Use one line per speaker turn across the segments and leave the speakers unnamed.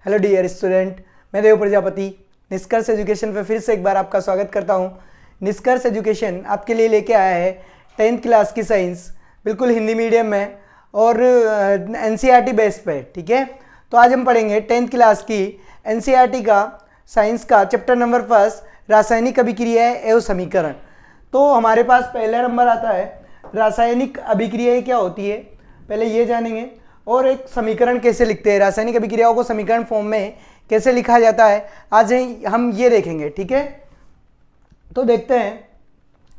Hello dear student, मैं देव प्रजापति निष्कर्ष education पे फिर से एक बार आपका स्वागत करता हूँ। निष्कर्ष एजुकेशन आपके लिए लेके आया है 10th क्लास की साइंस, बिल्कुल हिंदी मीडियम में और एनसीईआरटी बेस पे। ठीक है, तो आज हम पढ़ेंगे 10th क्लास की एनसीईआरटी का साइंस का चैप्टर नंबर 1 रासायनिक अभिक्रियाएं एवं समीकरण। तो हमारे पास पहला नंबर आता है रासायनिक अभिक्रियाएं क्या होती है, पहले ये जानेंगे, और एक समीकरण कैसे लिखते हैं, रासायनिक अभिक्रियाओं को समीकरण फॉर्म में कैसे लिखा जाता है, आज हम ये देखेंगे। ठीक है, तो देखते हैं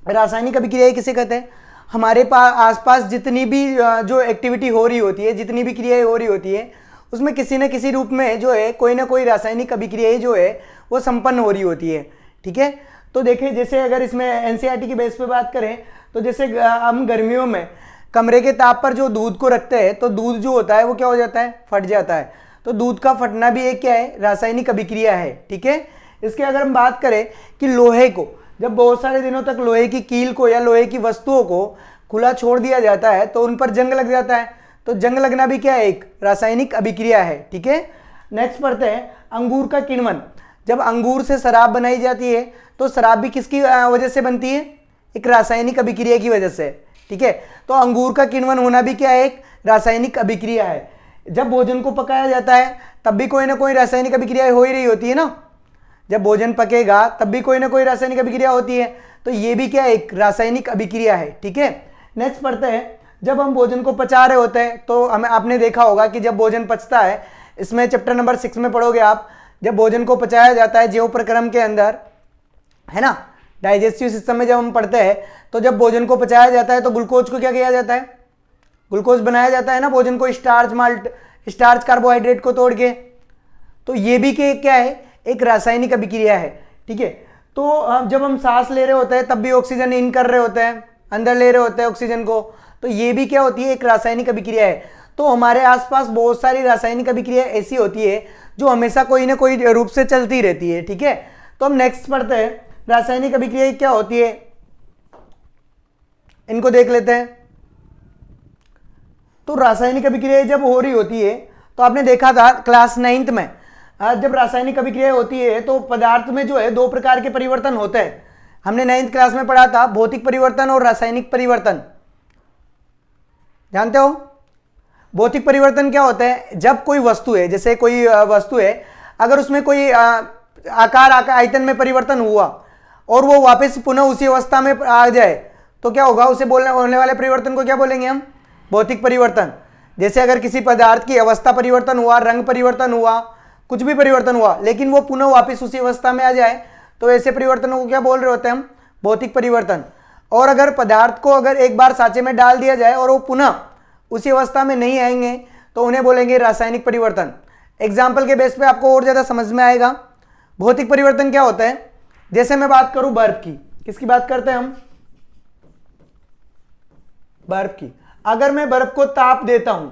रासायनिक अभिक्रियाएं किसे कहते हैं। हमारे पास आसपास जितनी भी जो एक्टिविटी हो रही होती है, जितनी भी क्रियाएं हो रही होती है, उसमें किसी न किसी रूप में जो है कोई ना कोई रासायनिक अभिक्रियाएं जो है वो संपन्न हो रही होती है। ठीक है, तो देखिए जैसे अगर इसमें एनसीईआरटी की बेस पे बात करें तो जैसे हम गर्मियों में कमरे के ताप पर जो दूध को रखते हैं तो दूध जो होता है वो क्या हो जाता है, फट जाता है। तो दूध का फटना भी एक क्या है, रासायनिक अभिक्रिया है। ठीक है, इसके अगर हम बात करें कि लोहे को जब बहुत सारे दिनों तक लोहे की कील को या लोहे की वस्तुओं को खुला छोड़ दिया जाता है तो उन पर जंग लग जाता है, तो जंग लगना भी क्या है, एक रासायनिक अभिक्रिया है। ठीक है, नेक्स्ट पढ़ते हैं अंगूर का किण्वन। जब अंगूर से शराब बनाई जाती है तो शराब भी किसकी वजह से बनती है, एक रासायनिक अभिक्रिया की वजह से। ठीक है, तो अंगूर का किण्वन होना भी क्या है, एक रासायनिक अभिक्रिया है। जब भोजन को पकाया जाता है तब भी कोई ना कोई रासायनिक अभिक्रिया हो ही रही होती है ना, जब भोजन पकेगा तब भी कोई ना कोई रासायनिक अभिक्रिया होती है, तो ये भी क्या है, एक रासायनिक अभिक्रिया है। ठीक है, नेक्स्ट पढ़ते हैं जब हम भोजन को पचा रहे होते हैं तो हमें आपने देखा होगा कि जब भोजन पचता है, इसमें चैप्टर नंबर 6 में पढ़ोगे आप, जब भोजन को पचाया जाता है ज्यों प्रक्रम के अंदर, है ना, डाइजेस्टिव सिस्टम में जब हम पढ़ते हैं तो जब भोजन को पचाया जाता है तो ग्लूकोज को क्या किया जाता है, ग्लूकोज बनाया जाता है ना भोजन को, स्टार्च कार्बोहाइड्रेट को तोड़ के, तो ये भी क्या है, एक रासायनिक अभिक्रिया है। ठीक है, तो जब हम सांस ले रहे होते हैं तब भी ऑक्सीजन इन कर रहे होते हैं, अंदर ले रहे होते हैं ऑक्सीजन को, तो ये भी क्या होती है, एक रासायनिक अभिक्रिया है। तो हमारे आसपास बहुत सारी रासायनिक अभिक्रिया ऐसी होती है जो हमेशा कोई ना कोई रूप से चलती रहती है। ठीक है, तो हम नेक्स्ट पढ़ते हैं रासायनिक अभिक्रिया क्या होती है, इनको देख लेते हैं। तो रासायनिक अभिक्रिया जब हो रही होती है तो आपने देखा था क्लास 9th में, जब रासायनिक अभिक्रिया होती है तो पदार्थ में जो है दो प्रकार के परिवर्तन होते हैं। हमने 9th क्लास में पढ़ा था भौतिक परिवर्तन और रासायनिक परिवर्तन, जानते हो। भौतिक परिवर्तन क्या होता है, जब कोई वस्तु है, जैसे कोई वस्तु है, अगर उसमें कोई आकार आयतन में परिवर्तन हुआ और वो वापस पुनः उसी अवस्था में आ जाए तो क्या होगा, उसे होने वाले परिवर्तन को क्या बोलेंगे हम, भौतिक परिवर्तन। जैसे अगर किसी पदार्थ की अवस्था परिवर्तन हुआ, रंग परिवर्तन हुआ, कुछ भी परिवर्तन हुआ, लेकिन वो पुनः वापस उसी अवस्था में आ जाए तो ऐसे परिवर्तनों को क्या बोल रहे होते हैं हम, भौतिक परिवर्तन। और अगर पदार्थ को अगर एक बार सांचे में डाल दिया जाए और वो पुनः उसी अवस्था में नहीं आएंगे तो उन्हें बोलेंगे रासायनिक परिवर्तन। एग्जाम्पल के बेस पे आपको और ज्यादा समझ में आएगा। भौतिक परिवर्तन क्या होता है, जैसे मैं बात करूं बर्फ की, किसकी बात करते हैं हम, बर्फ की। अगर मैं बर्फ को ताप देता हूं,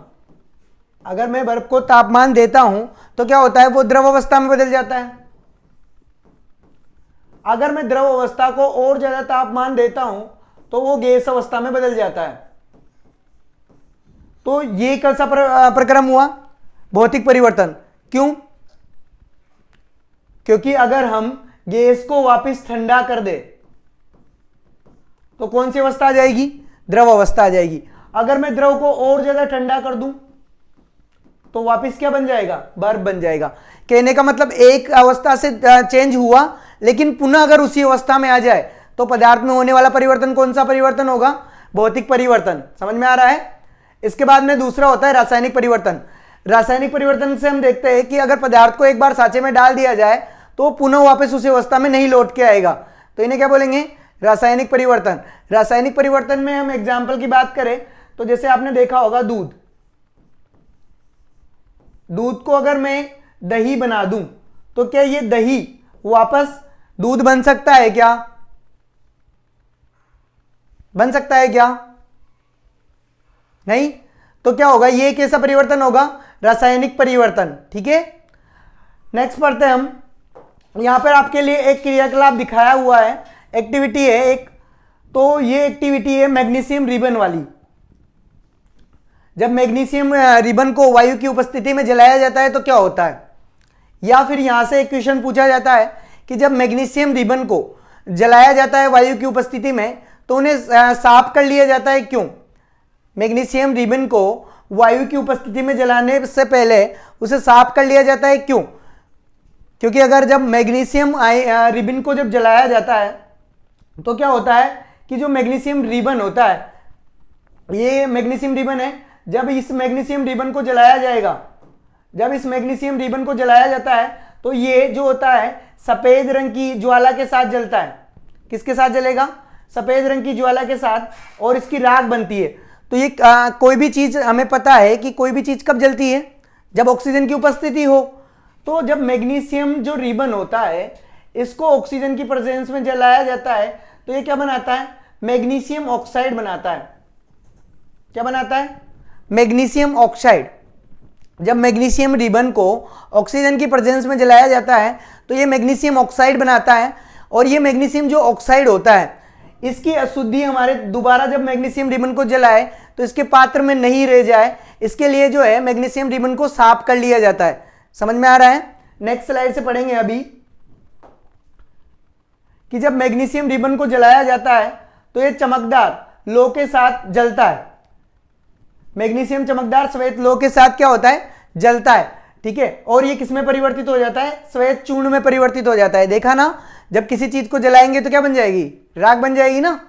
अगर मैं बर्फ को तापमान देता हूं तो क्या होता है, वो द्रव अवस्था में बदल जाता है। अगर मैं द्रव अवस्था को और ज्यादा तापमान देता हूं तो वो गैस अवस्था में बदल जाता है। तो ये कौन सा प्रक्रम हुआ, भौतिक परिवर्तन। क्यों, क्योंकि अगर हम गैस को वापस ठंडा कर दे तो कौन सी अवस्था आ जाएगी, द्रव अवस्था आ जाएगी। अगर मैं द्रव को और ज्यादा ठंडा कर दूं तो वापस क्या बन जाएगा, बर्फ बन जाएगा। कहने का मतलब एक अवस्था से चेंज हुआ लेकिन पुनः अगर उसी अवस्था में आ जाए तो पदार्थ में होने वाला परिवर्तन कौन सा परिवर्तन होगा, भौतिक परिवर्तन। समझ में आ रहा है। इसके बाद में दूसरा होता है रासायनिक परिवर्तन। रासायनिक परिवर्तन से हम देखते हैं कि अगर पदार्थ को एक बार सांचे में डाल दिया जाए तो पुनः वापस उसी अवस्था में नहीं लौट के आएगा, तो इन्हें क्या बोलेंगे, रासायनिक परिवर्तन। रासायनिक परिवर्तन में हम एग्जाम्पल की बात करें तो जैसे आपने देखा होगा दूध, दूध को अगर मैं दही बना दूं तो क्या ये दही वापस दूध बन सकता है क्या, बन सकता है क्या, नहीं। तो क्या होगा, ये कैसा परिवर्तन होगा, रासायनिक परिवर्तन। ठीक है, नेक्स्ट पढ़ते हैं हम। यहां पर आपके लिए एक क्रियाकलाप दिखाया हुआ है, एक्टिविटी है एक, तो ये एक्टिविटी है मैग्नीशियम रिबन वाली। जब मैग्नीशियम रिबन को वायु की उपस्थिति में जलाया जाता है तो क्या होता है, या फिर यहां से एक क्वेश्चन पूछा जाता है कि जब मैग्नीशियम रिबन को जलाया जाता है वायु की उपस्थिति में तो उन्हें साफ कर लिया जाता है, क्यों? मैग्नीशियम रिबन को वायु की उपस्थिति में जलाने से पहले उसे साफ कर लिया जाता है, क्यों? क्योंकि अगर जब मैग्नीशियम रिबन को जब जलाया जाता है तो क्या होता है कि जो मैग्नीशियम रिबन होता है, ये मैग्नीशियम रिबन है, जब इस मैग्नीशियम रिबन को जलाया जाएगा, जब इस मैग्नीशियम रिबन को जलाया जाता है तो ये जो होता है सफेद रंग की ज्वाला के साथ जलता है। किसके साथ जलेगा? सफेद रंग की ज्वाला के साथ, और इसकी राख बनती है। तो ये कोई भी चीज हमें पता है कि कोई भी चीज कब जलती है? जब ऑक्सीजन की उपस्थिति हो। तो जब मैग्नीशियम जो रिबन होता है इसको ऑक्सीजन की प्रेजेंस में जलाया जाता है तो ये क्या बनाता है? मैग्नीशियम ऑक्साइड बनाता है। क्या बनाता है? Magnesium oxide. जब मैग्नीशियम रिबन को ऑक्सीजन की प्रेजेंस में जलाया जाता है तो ये मैग्नीशियम ऑक्साइड बनाता है, और ये मैग्नीशियम जो ऑक्साइड होता है इसकी अशुद्धि हमारे दोबारा जब मैग्नीशियम रिबन को जलाए तो इसके पात्र में नहीं रह जाए, इसके लिए जो है मैग्नीशियम रिबन को साफ कर लिया जाता है। समझ में आ रहा है? नेक्स्ट स्लाइड से पढ़ेंगे अभी कि जब मैग्नीशियम रिबन को जलाया जाता है तो ये चमकदार लोह के साथ जलता है। मैग्नीशियम चमकदार श्वेत लोह के साथ क्या होता है? जलता है। ठीक है, और ये किसमें परिवर्तित हो जाता है? श्वेत चूर्ण में परिवर्तित हो जाता है। देखा ना, जब किसी चीज को जलाएंगे तो क्या बन जाएगी? राख बन जाएगी ना।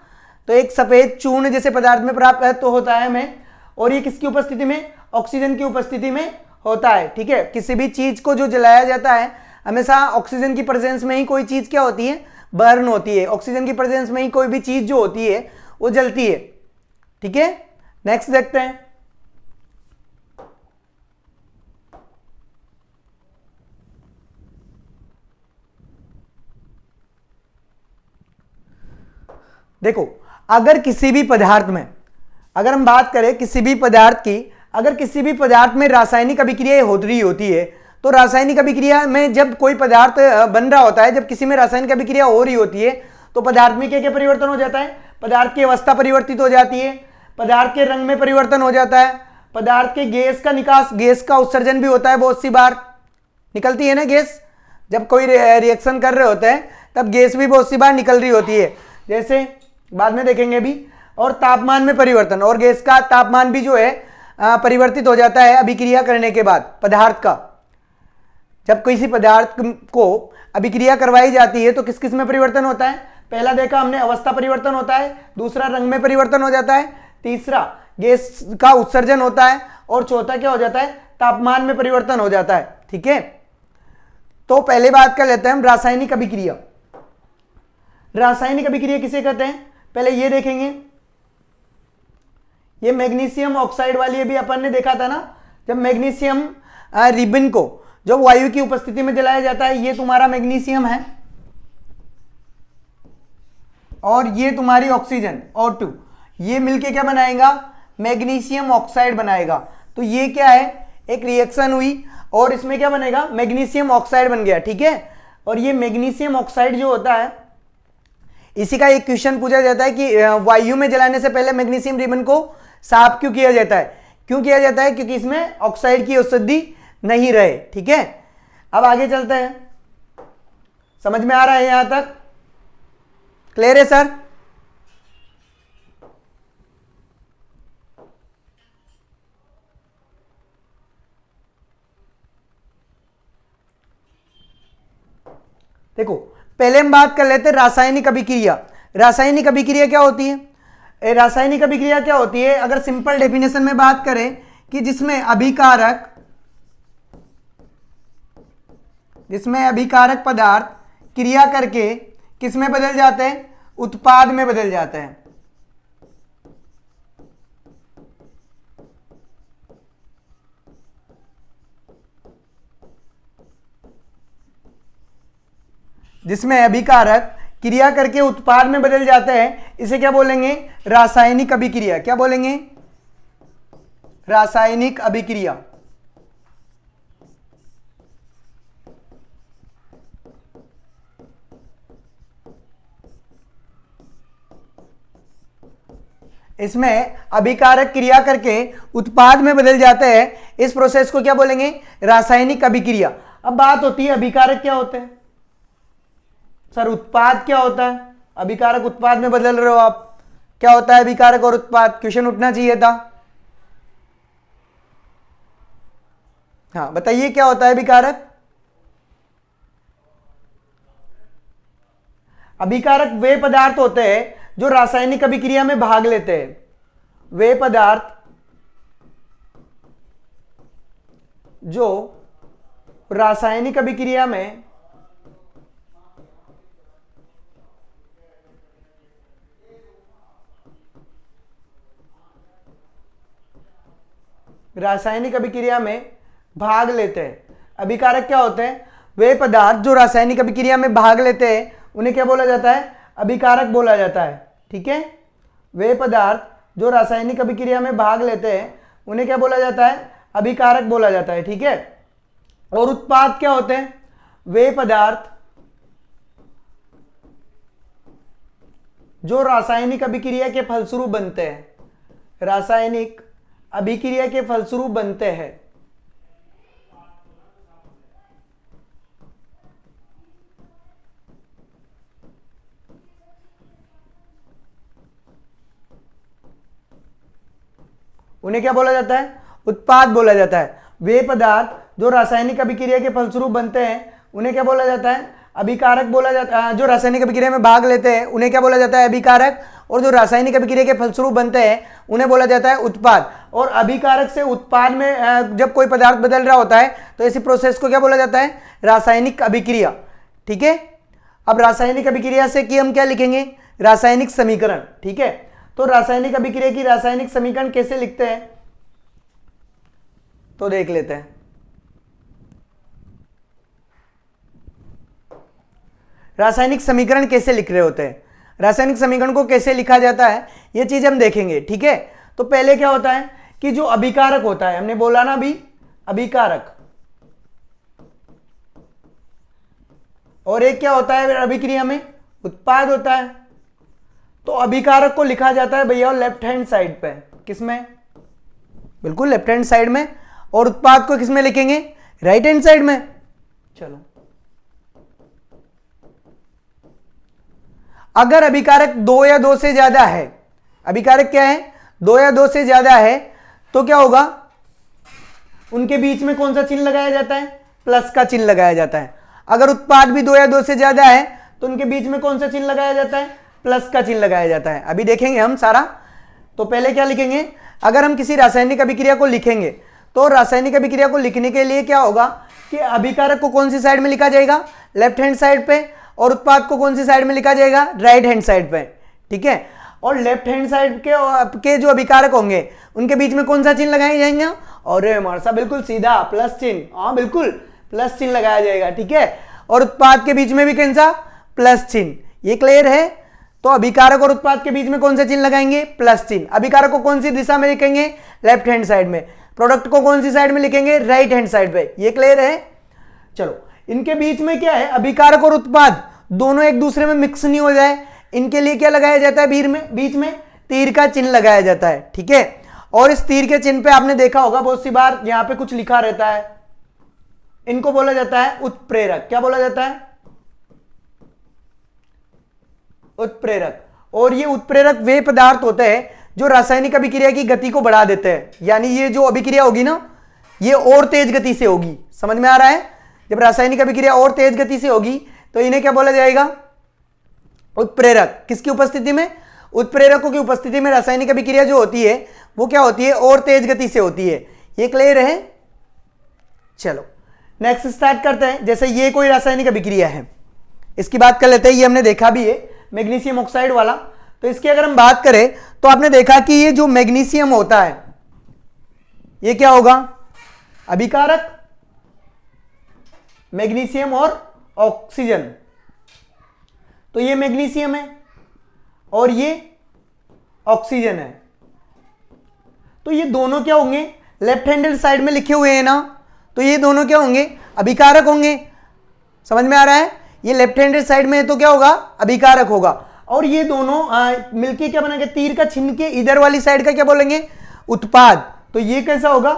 तो एक सफेद चूर्ण जैसे पदार्थ में प्राप्त तो होता है हमें, और ये किसकी उपस्थिति में? ऑक्सीजन की उपस्थिति में होता है। ठीक है, किसी भी चीज को जो जलाया जाता है हमेशा ऑक्सीजन की प्रेजेंस में ही कोई चीज क्या होती है? बर्न होती है। ऑक्सीजन की प्रेजेंस में ही कोई भी चीज जो होती है वो जलती है। ठीक है, नेक्स्ट देखते हैं। देखो, अगर किसी भी पदार्थ में, अगर हम बात करें किसी भी पदार्थ की, अगर किसी भी पदार्थ में रासायनिक अभिक्रिया हो रही होती है तो रासायनिक अभिक्रिया में जब कोई पदार्थ बन रहा होता है, जब किसी में रासायनिक अभिक्रिया हो रही होती है तो पदार्थ में क्या क्या परिवर्तन हो जाता है? पदार्थ की अवस्था परिवर्तित हो जाती है, पदार्थ के रंग में परिवर्तन हो जाता है, पदार्थ के गैस का निकास, गैस का उत्सर्जन भी होता है। बहुत सी बार निकलती है ना गैस, जब कोई रिएक्शन कर रहे होते हैं तब गैस भी बहुत सी बार निकल रही होती है, जैसे बाद में देखेंगे भी। और तापमान में परिवर्तन, और गैस का तापमान भी जो है परिवर्तित हो जाता है अभिक्रिया करने के बाद पदार्थ का। जब किसी पदार्थ को अभिक्रिया करवाई जाती है तो किस किस में परिवर्तन होता है? पहला देखा हमने, अवस्था परिवर्तन होता है, दूसरा रंग में परिवर्तन हो जाता है, तीसरा गैस का उत्सर्जन होता है, और चौथा क्या हो जाता है? तापमान में परिवर्तन हो जाता है। ठीक है, तो पहले बात कर लेते हैं हम रासायनिक अभिक्रिया। रासायनिक अभिक्रिया किसे कहते हैं? पहले ये देखेंगे, ये मैग्नीशियम ऑक्साइड वाली अभी अपन ने देखा था ना, जब मैग्नीशियम रिबन को जब वायु की उपस्थिति में जलाया जाता है, ये तुम्हारा मैग्नीशियम है और ये तुम्हारी ऑक्सीजन O2, ये मिलके क्या बनाएगा? मैग्नीशियम ऑक्साइड बनाएगा। तो ये क्या है? एक रिएक्शन हुई और इसमें क्या बनेगा? मैग्नीशियम ऑक्साइड बन गया। ठीक है, और ये मैग्नीशियम ऑक्साइड जो होता है, इसी का एक क्वेश्चन पूछा जाता है कि वायु में जलाने से पहले मैग्नीशियम रिबन को साफ क्यों किया जाता है? क्यों किया जाता है? क्योंकि इसमें ऑक्साइड की अशुद्धि नहीं रहे। ठीक है, अब आगे चलते हैं। समझ में आ रहा है यहां तक? क्लियर है सर? देखो, पहले हम बात कर लेते हैं रासायनिक अभिक्रिया। रासायनिक अभिक्रिया क्या होती है? रासायनिक अभिक्रिया क्या होती है? अगर सिंपल डेफिनेशन में बात करें कि जिसमें अभिकारक पदार्थ क्रिया करके किस में बदल जाते हैं? उत्पाद में बदल जाते हैं। जिसमें अभिकारक क्रिया करके उत्पाद में बदल जाते हैं, इसे क्या बोलेंगे? रासायनिक अभिक्रिया। क्या बोलेंगे? रासायनिक अभिक्रिया। इसमें अभिकारक क्रिया करके उत्पाद में बदल जाते हैं, इस प्रोसेस को क्या बोलेंगे? रासायनिक अभिक्रिया। अब बात होती है अभिकारक क्या होते हैं। सर उत्पाद क्या होता है, अभिकारक उत्पाद में बदल रहे हो आप, क्या होता है अभिकारक और उत्पाद, क्वेश्चन उठना चाहिए था। हाँ बताइए क्या होता है अभिकारक। अभिकारक वे पदार्थ होते हैं जो रासायनिक अभिक्रिया में भाग लेते हैं, वे पदार्थ जो रासायनिक अभिक्रिया में भाग लेते हैं। अभिकारक क्या होते हैं, वे पदार्थ जो रासायनिक अभिक्रिया में भाग लेते हैं उन्हें क्या बोला जाता है, अभिकारक बोला जाता है। ठीक है, वे पदार्थ जो रासायनिक अभिक्रिया में भाग लेते हैं उन्हें क्या बोला जाता है, अभिकारक बोला जाता है। ठीक है, और उत्पाद क्या होते हैं, वे पदार्थ जो रासायनिक अभिक्रिया के फलस्वरूप बनते हैं, रासायनिक अभिक्रिया के फलस्वरूप बनते हैं। उन्हें क्या बोला जाता है, उत्पाद बोला जाता है। वे पदार्थ जो रासायनिक अभिक्रिया के फलस्वरूप बनते हैं उन्हें क्या बोला जाता है, अभिकारक बोला जाता है। जो रासायनिक अभिक्रिया में भाग लेते हैं उन्हें क्या बोला जाता है, अभिकारक, और जो रासायनिक अभिक्रिया के फलस्वरूप बनते हैं उन्हें बोला जाता है उत्पाद। और अभिकारक से उत्पाद में जब कोई पदार्थ बदल रहा होता है तो ऐसी प्रोसेस को क्या बोला जाता है, रासायनिक अभिक्रिया। ठीक है, अब रासायनिक अभिक्रिया से कि हम क्या लिखेंगे, रासायनिक समीकरण। ठीक है, तो रासायनिक अभिक्रिया की रासायनिक समीकरण कैसे लिखते हैं तो देख लेते हैं। रासायनिक समीकरण कैसे लिख रहे होते हैं, रासायनिक समीकरण को कैसे लिखा जाता है ये चीज हम देखेंगे। ठीक है, तो पहले क्या होता है कि जो अभिकारक होता है, हमने बोला ना अभी, अभिकारक, और एक क्या होता है अभिक्रिया में, उत्पाद होता है। तो अभिकारक को लिखा जाता है भैया लेफ्ट हैंड साइड पे, किसमें, बिल्कुल लेफ्ट हैंड साइड में, और उत्पाद को किसमें लिखेंगे, राइट हैंड साइड में। चलो, अगर अभिकारक 2 या 2 से ज्यादा है, अभिकारक क्या है, 2 या 2 से ज्यादा है, तो क्या होगा, उनके बीच में कौन सा चिन्ह लगाया जाता है, प्लस का चिन्ह लगाया जाता है। अगर उत्पाद भी 2 या 2 से ज्यादा है तो उनके बीच में कौन सा चिन्ह लगाया जाता है, प्लस का चिन्ह लगाया जाता है। अभी देखेंगे हम सारा। तो पहले क्या लिखेंगे, अगर हम किसी रासायनिक अभिक्रिया को लिखेंगे तो रासायनिक अभिक्रिया को लिखने के लिए क्या होगा कि अभिकारक को कौन सी साइड में लिखा जाएगा, लेफ्ट हैंड साइड पे, और उत्पाद को कौन सी साइड में लिखा जाएगा, राइट हैंड साइड पे। ठीक है, और लेफ्ट हैंड साइड के जो अभिकारक होंगे उनके बीच में कौन सा चिन्ह लगाए जाएंगे, और हमारे साहब बिल्कुल सीधा प्लस चिन्ह, हाँ बिल्कुल प्लस चिन्ह लगाया जाएगा। ठीक है, और उत्पाद के बीच में भी कौन सा, प्लस चिन्ह। ये क्लियर है, तो अभिकारक और उत्पाद के बीच में कौन सा चिन्ह लगाएंगे, प्लस चिन्ह। अभिकारक को कौन सी दिशा में लिखेंगे, लेफ्ट हैंड साइड में, प्रोडक्ट को कौन सी साइड में लिखेंगे, राइट हैंड साइड पे। ये क्लियर है। चलो, इनके बीच में क्या है, अभिकारक और उत्पाद दोनों एक दूसरे में मिक्स नहीं हो जाए, इनके लिए क्या लगाया जाता है, बीच में तीर का चिन्ह लगाया जाता है। ठीक है, और इस तीर के चिन्ह पे आपने देखा होगा बहुत सी बार यहां पे कुछ लिखा रहता है, इनको बोला जाता है उत्प्रेरक। क्या बोला जाता है, उत्प्रेरक। और ये उत्प्रेरक वे पदार्थ होते हैं जो रासायनिक अभिक्रिया की गति को बढ़ा देते हैं, यानी ये जो अभिक्रिया होगी ना ये और तेज गति से होगी। समझ में आ रहा है, जब रासायनिक अभिक्रिया और तेज गति से होगी तो इन्हें क्या बोला जाएगा, उत्प्रेरक। किसकी उपस्थिति में, उत्प्रेरकों की उपस्थिति में रासायनिक अभिक्रिया जो होती है वो क्या होती है, और तेज गति से होती है। ये क्लियर है। चलो नेक्स्ट स्टार्ट करते हैं। जैसे ये कोई रासायनिक अभिक्रिया है, इसकी बात कर लेते हैं। ये हमने देखा भी है मैग्नीशियम ऑक्साइड वाला। तो इसकी अगर हम बात करें तो आपने देखा कि ये जो मैग्नीशियम होता है ये क्या होगा, अभिकारक, मैग्नीशियम और ऑक्सीजन। तो ये मैग्नीशियम है और ये ऑक्सीजन है। तो ये दोनों क्या होंगे, लेफ्ट हैंडेड साइड में लिखे हुए हैं ना, तो ये दोनों क्या होंगे, अभिकारक होंगे। समझ में आ रहा है, ये लेफ्ट हैंडेड साइड में है तो क्या होगा, अभिकारक होगा। और ये दोनों मिलके क्या बनेंगे, तीर का चिन्ह के इधर वाली साइड का क्या बोलेंगे, उत्पाद। तो ये कैसा होगा,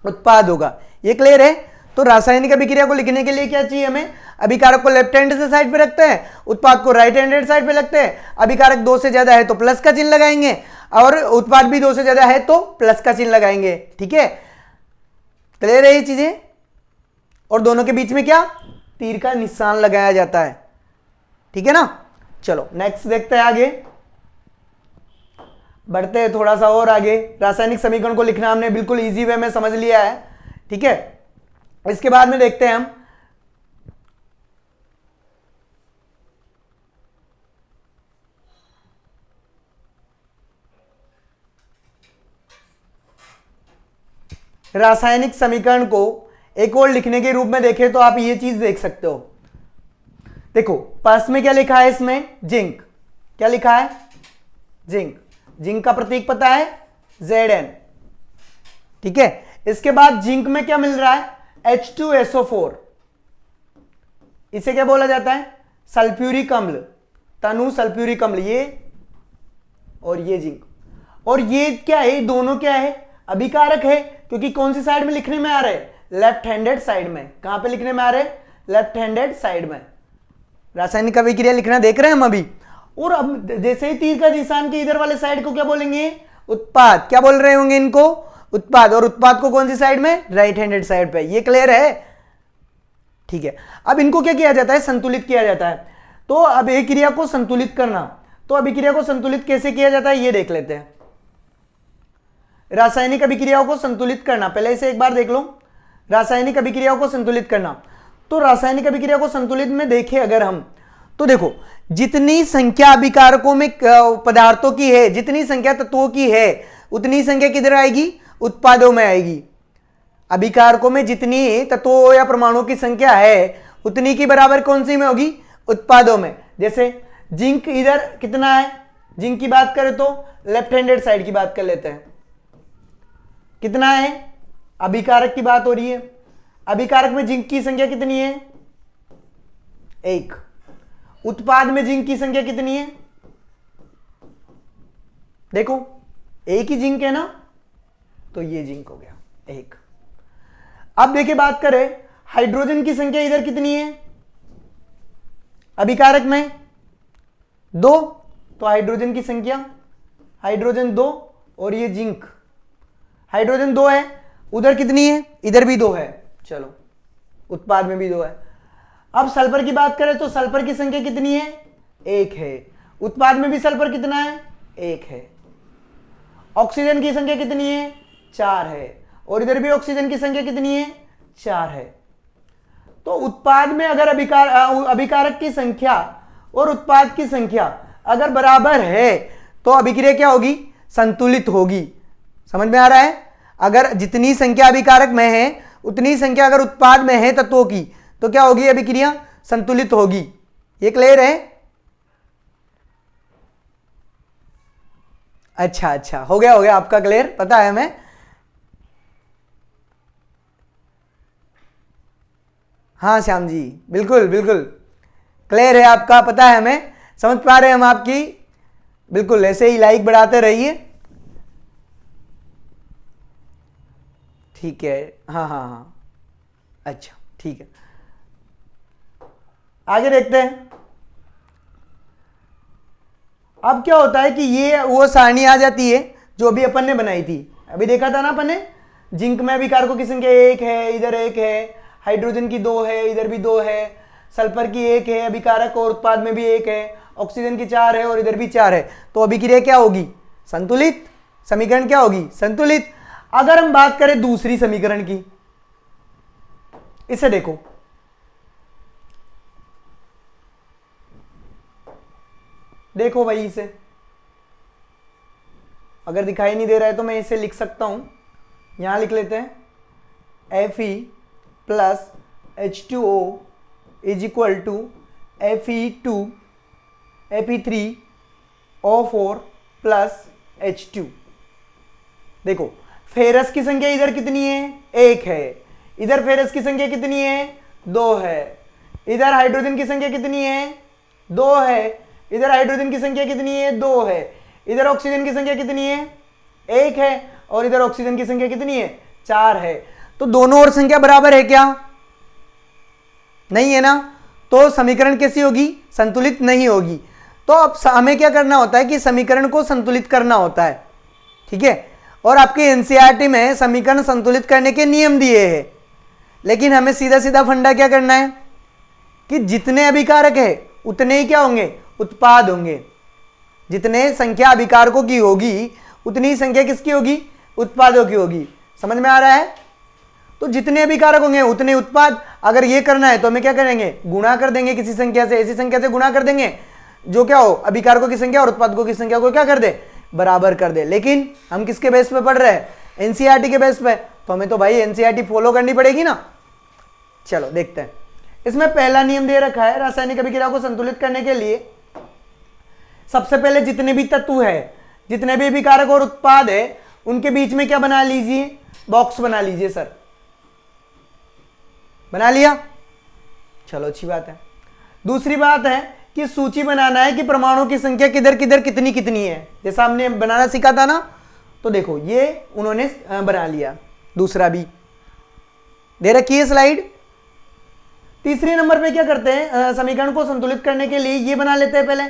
उत्पाद होगा। ये क्लियर है। तो रासायनिक अभिक्रिया को लिखने के लिए क्या चाहिए हमें, अभिकारक को लेफ्ट हैंड से साइड पे रखते हैं, उत्पाद को राइट हैंडेड साइड पे रखते हैं, अभिकारक 2 से ज्यादा है तो प्लस का चिन्ह लगाएंगे और उत्पाद भी 2 से ज्यादा है तो प्लस का चिन्ह लगाएंगे। ठीक है, क्लियर है ये चीजें। और दोनों के बीच में क्या, तीर का निशान लगाया जाता है। ठीक है ना, चलो नेक्स्ट देखते हैं, आगे बढ़ते हैं थोड़ा सा और आगे। रासायनिक समीकरण को लिखना हमने बिल्कुल इजी वे में समझ लिया है। ठीक है, इसके बाद में देखते हैं हम रासायनिक समीकरण को एक और लिखने के रूप में देखें तो आप ये चीज देख सकते हो। देखो पास में क्या लिखा है, इसमें जिंक, क्या लिखा है, जिंक, जिंक का प्रतीक पता है Zn। ठीक है, इसके बाद जिंक में क्या मिल रहा है, H2SO4, इसे क्या बोला जाता है, सल्फ्यूरिक अम्ल, तनु सल्फ्यूरिक अम्ल, ये और ये जिंक। और ये क्या है, दोनों क्या है, अभिकारक है, क्योंकि कौन सी साइड में लिखने में आ रहे हैं, लेफ्ट हैंडेड साइड में। कहां पे लिखने में आ रहे हैं, लेफ्ट हैंडेड साइड में। रासायनिक अभिक्रिया लिखना देख रहे हैं हम अभी। और अब जैसे ही तीर का निशान के इधर वाले साइड को क्या बोलेंगे, उत्पाद, क्या बोल रहे होंगे इनको, उत्पाद। और उत्पाद को कौन सी साइड में, राइट हैंडेड साइड पे। ये क्लियर है। ठीक है, अब इनको क्या किया जाता है, संतुलित किया जाता है। तो अब अभिक्रिया को संतुलित करना, तो अभिक्रिया को संतुलित कैसे किया जाता है ये देख लेते हैं। रासायनिक अभिक्रियाओं को संतुलित करना, पहले इसे एक बार देख लो, रासायनिक अभिक्रियाओं को संतुलित करना। तो रासायनिक अभिक्रिया को संतुलित में देखें अगर हम, तो देखो जितनी संख्या अभिकारकों में पदार्थों की है, जितनी संख्या तत्वों की है, उतनी संख्या किधर आएगी, उत्पादों में आएगी। अभिकारकों में जितनी तत्वों या परमाणुओं की संख्या है उतनी की बराबर कौन सी में होगी, उत्पादों में। जैसे जिंक इधर कितना है, जिंक की बात करें तो लेफ्ट हैंडेड साइड की बात कर लेते हैं, कितना है, अभिकारक की बात हो रही है। अभिकारक में जिंक की संख्या कितनी है, 1। उत्पाद में जिंक की संख्या कितनी है, देखो एक ही जिंक है ना, तो ये जिंक हो गया 1। अब देखिए बात करें हाइड्रोजन की संख्या इधर कितनी है, अभिकारक में 2, तो हाइड्रोजन की संख्या, हाइड्रोजन 2 और ये जिंक, हाइड्रोजन 2 है, उधर कितनी है, इधर भी 2 है, चलो उत्पाद में भी 2 है। अब सल्फर की बात करें तो सल्फर की संख्या कितनी है, 1 है, उत्पाद में भी सल्फर कितना है, 1 है। ऑक्सीजन की संख्या कितनी है, 4 है, और इधर भी ऑक्सीजन की संख्या कितनी है, 4 है। तो उत्पाद में अगर अभिकारक की संख्या और उत्पाद की संख्या अगर बराबर है तो अभिक्रिया क्या होगी, संतुलित होगी। समझ में आ रहा है, अगर जितनी संख्या अभिकारक में है उतनी संख्या अगर उत्पाद में है तत्वों की, तो क्या होगी, अभिक्रिया संतुलित होगी। ये क्लियर है, अच्छा अच्छा, हो गया आपका क्लियर, पता है हमें। हाँ श्याम जी, बिल्कुल बिल्कुल क्लियर है आपका, पता है हमें, समझ पा रहे हैं हम आपकी। बिल्कुल ऐसे ही लाइक बढ़ाते रहिए। ठीक है, हाँ हाँ हाँ, अच्छा ठीक है, आगे देखते हैं। अब क्या होता है कि ये वो सारणी आ जाती है जो अभी अपन ने बनाई थी, अभी देखा था ना अपन ने, जिंक में अभिकारकों की संख्या 1 है, इधर 1 है, हाइड्रोजन की 2 है, इधर भी 2 है, सल्फर की 1 है अभिकारक और उत्पाद में भी 1 है, ऑक्सीजन की 4 है और इधर भी 4 है। तो अभिक्रिया क्या होगी, संतुलित। समीकरण क्या होगी, संतुलित। अगर हम बात करें दूसरी समीकरण की, इसे देखो, देखो भाई इसे, अगर दिखाई नहीं दे रहा है तो मैं इसे लिख सकता हूं, यहां लिख लेते हैं, Fe plus H2O is equal to Fe3O4 plus H2। देखो फेरस की संख्या इधर कितनी है, 1 है, इधर फेरस की संख्या कितनी है, 2 है, इधर हाइड्रोजन की संख्या कितनी है, 2 है, इधर हाइड्रोजन की संख्या कितनी है, 2 है, इधर ऑक्सीजन की संख्या कितनी है, 1 है, और इधर ऑक्सीजन की संख्या कितनी है, 4 है। तो दोनों ओर संख्या बराबर है क्या? नहीं है ना, तो समीकरण कैसी होगी? संतुलित नहीं होगी। तो अब हमें क्या करना होता है कि समीकरण को संतुलित करना होता है, ठीक है। और आपके एनसीईआरटी में समीकरण संतुलित करने के नियम दिए हैं, लेकिन हमें सीधा सीधा फंडा क्या करना है कि जितने अभिकारक है उतने ही क्या होंगे? उत्पाद होंगे। जितने संख्या अभिकारकों की होगी उतनी ही संख्या किसकी होगी? उत्पादों की होगी। समझ में आ रहा है? तो जितने अभिकारक होंगे उतने उत्पाद। अगर ये करना है तो हमें क्या करेंगे? गुणा कर देंगे किसी संख्या से, ऐसी संख्या से गुणा कर देंगे जो क्या हो? अभिकारकों की संख्या और उत्पादकों की संख्या को क्या कर दे? बराबर कर दे। लेकिन हम किसके बेस पे पढ़ रहे हैं? एनसीईआरटी के बेस पे। तो हमें तो भाई एनसीईआरटी फॉलो करनी पड़ेगी ना। चलो देखते हैं। इसमें पहला नियम दे रखा है, रासायनिक अभिक्रिया को संतुलित करने के लिए सबसे पहले जितने भी तत्व है, जितने भी अभिकारक और उत्पाद है, उनके बीच में क्या बना लीजिए? बॉक्स बना लीजिए सर। बना लिया? चलो अच्छी बात है। दूसरी बात है कि सूची बनाना है कि परमाणुओं की संख्या किधर किधर कितनी कितनी है। जैसा हमने बनाना सीखा था ना, तो देखो ये उन्होंने बना लिया। दूसरा भी दे रखी है स्लाइड। तीसरे नंबर पे क्या करते हैं? समीकरण को संतुलित करने के लिए ये बना लेते हैं पहले।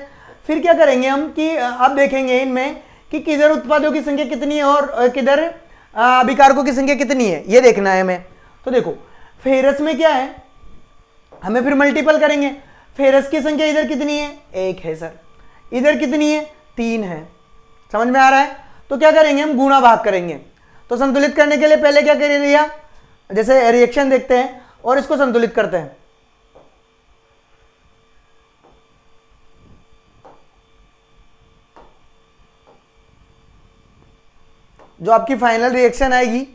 फिर क्या करेंगे हम कि अब देखेंगे इनमें कि किधर उत्पादों की संख्या कितनी है और किधर अभिकारकों की संख्या कितनी है, ये देखना है हमें। तो देखो फेरस में क्या है, हमें फिर मल्टीपल करेंगे। फेरस की संख्या इधर कितनी है? 1 है सर। इधर कितनी है? 3 है। समझ में आ रहा है? तो क्या करेंगे हम? गुणा भाग करेंगे। तो संतुलित करने के लिए पहले क्या कर दिया? जैसे रिएक्शन देखते हैं और इसको संतुलित करते हैं। जो आपकी फाइनल रिएक्शन आएगी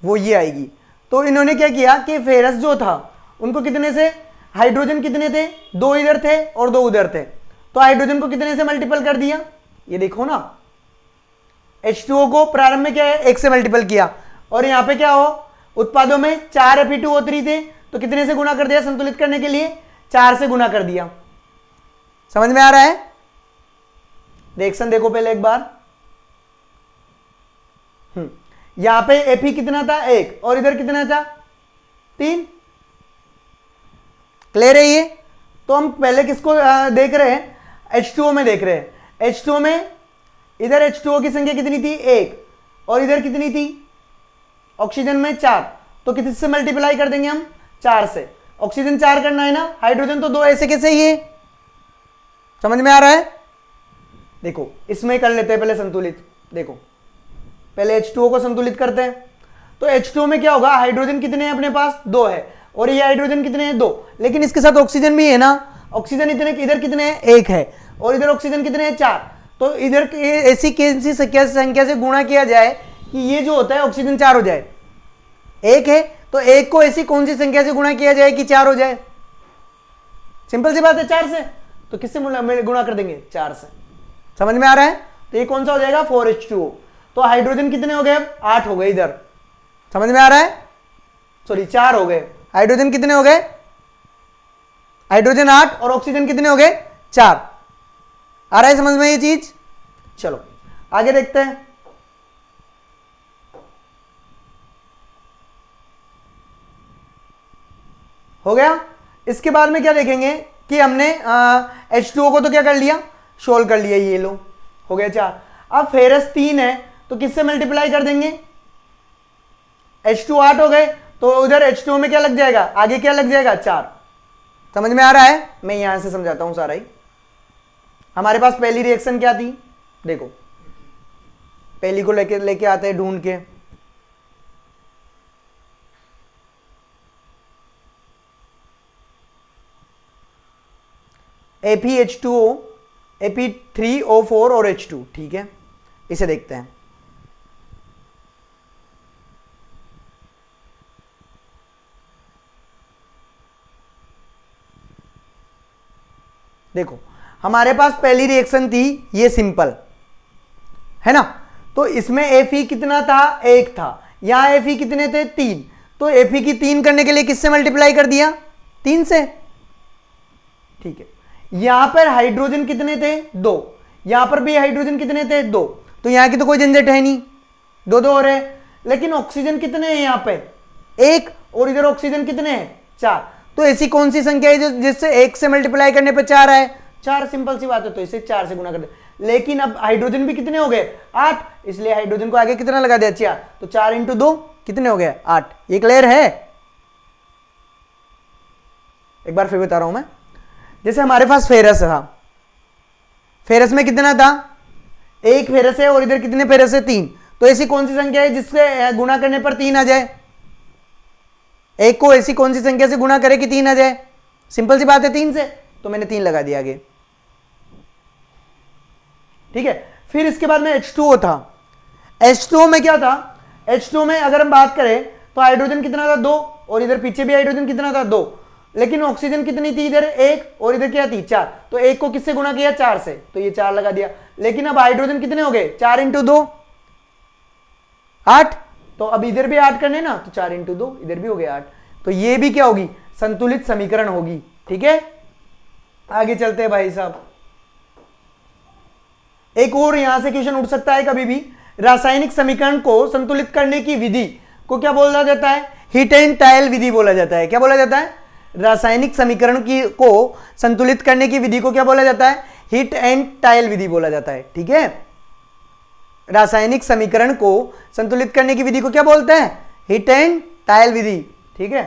वो ये आएगी। तो इन्होंने क्या किया कि फेरस जो था उनको कितने से, हाइड्रोजन कितने थे? 2 इधर थे और 2 उधर थे, तो हाइड्रोजन को कितने से मल्टीपल कर दिया? ये देखो ना, H2O को प्रारंभ में क्या है? 1 से मल्टीपल किया। और यहां पे क्या हो? उत्पादों में 4 Fe2O3 थे, तो कितने से गुणा कर दिया संतुलित करने के लिए? 4 से गुणा कर दिया। समझ में आ रहा है? रिएक्शन देखो पहले एक बार। यहां पे Fe कितना था? 1, और इधर कितना था? 3। क्लियर है ये? तो हम पहले किसको देख रहे हैं? H2O में देख रहे हैं। H2O में इधर H2O की संख्या कितनी थी? 1, और इधर कितनी थी? ऑक्सीजन में 4, तो किसी से मल्टीप्लाई कर देंगे हम? 4 से। ऑक्सीजन 4 करना है ना, हाइड्रोजन तो 2, ऐसे कैसे ही है? समझ में आ रहा है? देखो इसमें कर लेते हैं पहले संतुलित। देखो पहले H2O को संतुलित करते हैं। तो H2O में क्या होगा? हाइड्रोजन कितने हैं अपने पास? 2 है, और ये हाइड्रोजन कितने हैं? 2, लेकिन इसके साथ ऑक्सीजन भी है ना। ऑक्सीजन इधर कितने हैं? 1 है, और इधर ऑक्सीजन कितने हैं? 4। तो इधर ऐसी कैसी संख्या से गुणा किया जाए कि ये जो होता है ऑक्सीजन 4 हो जाए? 1 है, तो 1 को ऐसी कौन सी संख्या से गुणा किया जाए कि 4 हो जाए? सिंपल सी बात है, 4 से। तो किससे गुणा कर देंगे? 4 से। समझ में आ रहा है? तो ये कौन सा हो जाएगा? 4H2O। तो हाइड्रोजन कितने हो गए? 8 हो गए इधर। समझ में आ रहा है? सॉरी 4 हो गए। हाइड्रोजन कितने हो गए? हाइड्रोजन 8, और ऑक्सीजन कितने हो गए? 4। आ रहा है समझ में ये चीज? चलो आगे देखते हैं। हो गया। इसके बाद में क्या देखेंगे कि हमने H2O को तो क्या कर लिया? सोल्व कर लिया। ये लो हो गया 4। अब फेरस 3 है, तो किससे मल्टीप्लाई कर देंगे? H2 8 हो गए, तो उधर H2O में क्या लग जाएगा? आगे क्या लग जाएगा? 4। समझ में आ रहा है? मैं यहां से समझाता हूं सारा ही। हमारे पास पहली रिएक्शन क्या थी? देखो पहली को लेके आते हैं ढूंढ के। FeH2O, Fe3O4 और H2, ठीक है। इसे देखते हैं। देखो हमारे पास पहली रिएक्शन थी ये सिंपल है ना, तो इसमें Fe कितना था? 1 था। यहां Fe कितने थे? 3। तो Fe की 3 करने के लिए किससे मल्टीप्लाई कर दिया? 3 से। ठीक है। यहां पर हाइड्रोजन कितने थे? 2। यहां पर भी हाइड्रोजन कितने थे? 2। तो यहां की तो कोई झंझट है नहीं, 2 2 हो रहे। लेकिन ऑक्सीजन कितने हैं यहाँ पे, एक, और इधर ऑक्सीजन कितने हैं, 4। तो ऐसी कौन सी संख्या है जो जिससे 1 से मल्टीप्लाई करने पर 4 आए, 4, सिंपल सी बात है, तो इसे 4 से गुना कर दे। लेकिन अब हाइड्रोजन भी कितने हो गए, 8, इसलिए हाइड्रोजन को आगे कितना लगा दिया, 4, तो 4 × 2 कितने हो गए, 8। ये क्लियर है? एक बार फिर बता रहा हूं मैं, जैसे हमारे पास फेरस था, फेरस में कितना था, 1 फेरस है और इधर कितने फेरस है, 3। तो ऐसी कौन सी संख्या है जिससे गुणा करने पर 3 आ जाए, एक को ऐसी कौन सी संख्या से गुणा करे कि 3 आ जाए, सिंपल सी बात है 3 से, तो मैंने 3 लगा दिया आगे। ठीक है, फिर इसके बाद में H2O था, H2O में क्या था, H2O में अगर हम बात करें तो हाइड्रोजन कितना था, 2, और इधर पीछे भी हाइड्रोजन कितना था, 2, लेकिन ऑक्सीजन कितनी थी, इधर 1 और इधर क्या थी, 4। तो 1 को किससे गुणा किया, 4 से, तो ये 4 लगा दिया। लेकिन अब हाइड्रोजन कितने हो गए, 4 × 2 8, तो अब इधर भी 8 करने ना, तो 4 × 2 इधर भी हो गया 8, तो ये भी क्या होगी, संतुलित समीकरण होगी। ठीक है, आगे चलते हैं भाई साहब। एक और यहां से क्वेश्चन उठ सकता है कभी भी, रासायनिक समीकरण को संतुलित करने की विधि को क्या बोला जाता है, हीट एंड टायल विधि बोला जाता है। क्या बोला जाता है, रासायनिक समीकरण की को संतुलित करने की विधि को क्या बोला जाता है, हीट एंड टायल विधि बोला जाता है। ठीक है, रासायनिक समीकरण को संतुलित करने की विधि को क्या बोलते हैं, हीट एंड टायल विधि। ठीक है,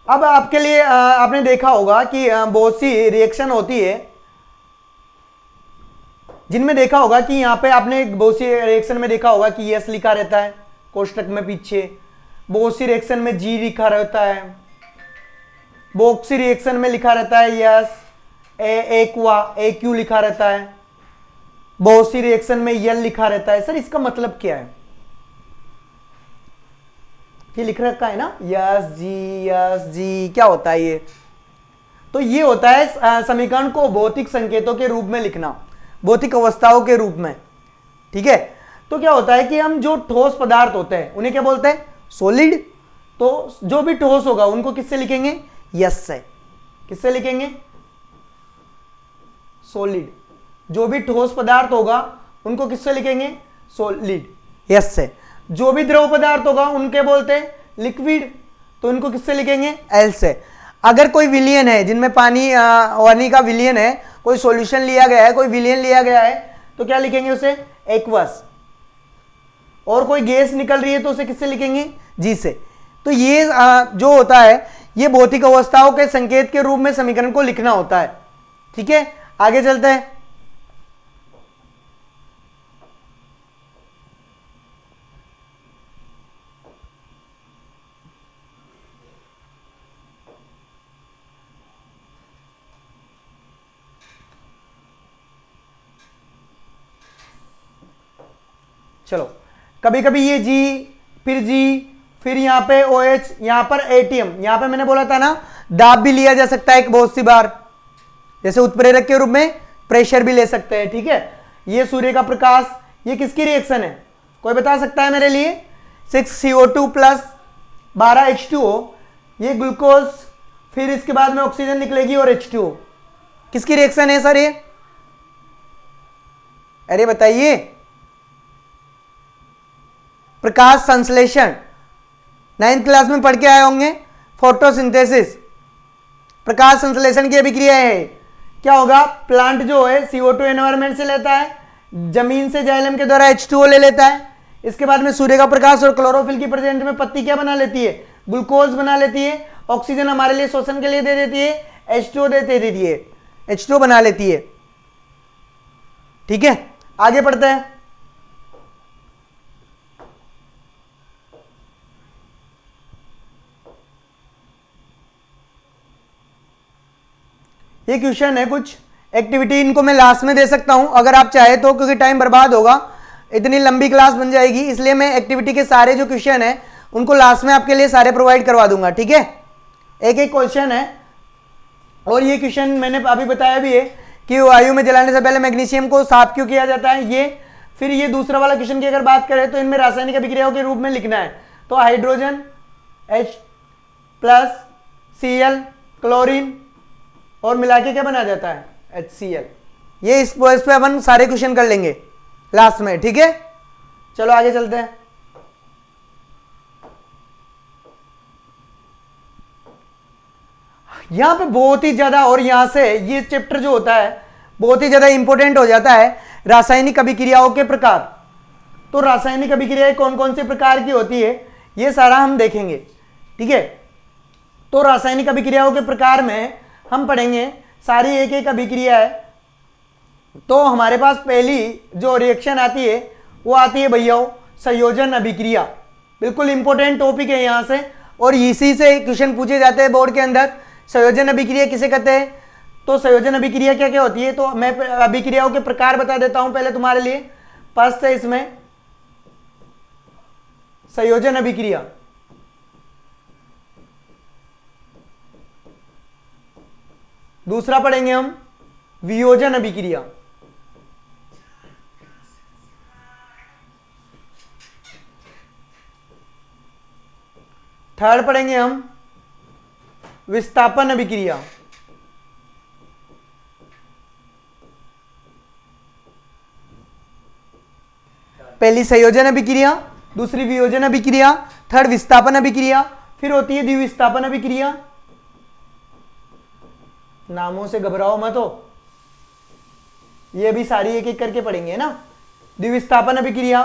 अब आपके लिए आपने देखा होगा कि बहुत सी रिएक्शन होती है जिनमें देखा होगा कि यहां पे आपने बहुत सी रिएक्शन में देखा होगा कि यस लिखा रहता है कोष्टक में पीछे, बहुत सी रिएक्शन में जी लिखा रहता है, बहुत सी रिएक्शन में लिखा रहता है यस, एक्वा AQ लिखा रहता है, बहुत सी रिएक्शन में यल लिखा रहता है। सर इसका मतलब क्या है, ये लिख रखा है ना यस जी, क्या होता है ये, तो ये होता है समीकरण को भौतिक संकेतों के रूप में लिखना, भौतिक अवस्थाओं के रूप में। ठीक है, तो क्या होता है कि हम जो ठोस पदार्थ होते हैं उन्हें क्या बोलते हैं, सॉलिड। तो जो भी ठोस होगा उनको किससे लिखेंगे, यस से। किससे लिखेंगे, सॉलिड। जो भी ठोस पदार्थ होगा उनको किससे लिखेंगे, सॉलिड, यस से। जो भी द्रव पदार्थ होगा उनके बोलते हैं लिक्विड, तो इनको किससे लिखेंगे, एल से। अगर कोई विलियन है जिनमें पानी का विलियन है, कोई सॉल्यूशन लिया गया है, कोई विलियन लिया गया है, तो क्या लिखेंगे उसे, एक्वस। और कोई गैस निकल रही है तो उसे किससे लिखेंगे, जी से। तो ये जो होता है ये भौतिक अवस्थाओं के संकेत के रूप में समीकरण को लिखना होता है। ठीक है, आगे चलते हैं। चलो, कभी कभी ये जी फिर यहां पे OH, यहां पर ATM, यहां पे मैंने बोला था ना दाब भी लिया जा सकता है एक बहुत सी बार, जैसे उत्प्रेरक के रूप में प्रेशर भी ले सकते हैं। ठीक है, ये सूर्य का प्रकाश, ये किसकी रिएक्शन है, कोई बता सकता है मेरे लिए, 6CO2 प्लस 12H2O, ये ग्लूकोज, फिर इसके बाद में ऑक्सीजन निकलेगी और H2O, किसकी रिएक्शन है सर ये, अरे बताइए, प्रकाश संश्लेषण 9th क्लास में पढ़ के आए होंगे, फोटोसिंथेसिस, प्रकाश संश्लेषण की अभिक्रिया है। क्या होगा, प्लांट जो है CO2 एनवायरमेंट से लेता है, जमीन से जाइलम के द्वारा H2O ले लेता है, इसके बाद में सूर्य का प्रकाश और क्लोरोफिल की प्रेजेंट में पत्ती क्या बना लेती है, ग्लूकोज बना लेती है, ऑक्सीजन हमारे लिए शोषण के लिए दे देती है, H2O दे देती है, H2O बना लेती है। ठीक है, आगे बढ़ते हैं। ये क्वेश्चन है, कुछ एक्टिविटी इनको मैं लास्ट में दे सकता हूं अगर आप चाहे तो, क्योंकि टाइम बर्बाद होगा, इतनी लंबी क्लास बन जाएगी, इसलिए मैं एक्टिविटी के सारे जो क्वेश्चन है उनको लास्ट में आपके लिए सारे प्रोवाइड करवा दूंगा। ठीक है, एक एक क्वेश्चन है, और ये क्वेश्चन मैंने अभी बताया भी है कि वायु में जलाने से पहले मैग्नीशियम को साफ क्यों किया जाता है, ये। फिर ये दूसरा वाला क्वेश्चन की अगर बात करें तो इनमें रासायनिक अभिक्रियाओं के रूप में लिखना है, तो हाइड्रोजन H+ Cl क्लोरीन और मिला के क्या बना जाता है, HCl। ये इस पे अपन सारे क्वेश्चन कर लेंगे। लास्ट में, ठीक है। चलो आगे चलते हैं। यहां पे बहुत ही ज्यादा, और यहां से ये चैप्टर जो होता है बहुत ही ज्यादा इंपॉर्टेंट हो जाता है, रासायनिक अभिक्रियाओं के प्रकार। तो रासायनिक अभिक्रियाएं कौन कौन से प्रकार की होती है ये सारा हम देखेंगे, ठीक है। तो रासायनिक अभिक्रियाओं के प्रकार में हम पढ़ेंगे सारी एक एक अभिक्रिया है। तो हमारे पास पहली जो रिएक्शन आती है वो आती है भैया संयोजन अभिक्रिया। बिल्कुल इंपॉर्टेंट टॉपिक है यहाँ से, और इसी से क्वेश्चन पूछे जाते हैं बोर्ड के अंदर। संयोजन अभिक्रिया किसे कहते हैं? तो संयोजन अभिक्रिया क्या क्या होती है, तो मैं अभिक्रियाओं के प्रकार बता देता हूं पहले तुम्हारे लिए। फर्स्ट है इसमें संयोजन अभिक्रिया, दूसरा पढ़ेंगे हम वियोजन अभिक्रिया, थर्ड पढ़ेंगे हम विस्थापन अभिक्रिया, पहली संयोजन अभिक्रिया, दूसरी वियोजन अभिक्रिया, थर्ड विस्थापन अभिक्रिया, फिर होती है द्विविस्थापन अभिक्रिया। नामों से घबराओ मत हो, ये भी सारी एक एक करके पढ़ेंगे ना। द्विविस्थापन अभिक्रिया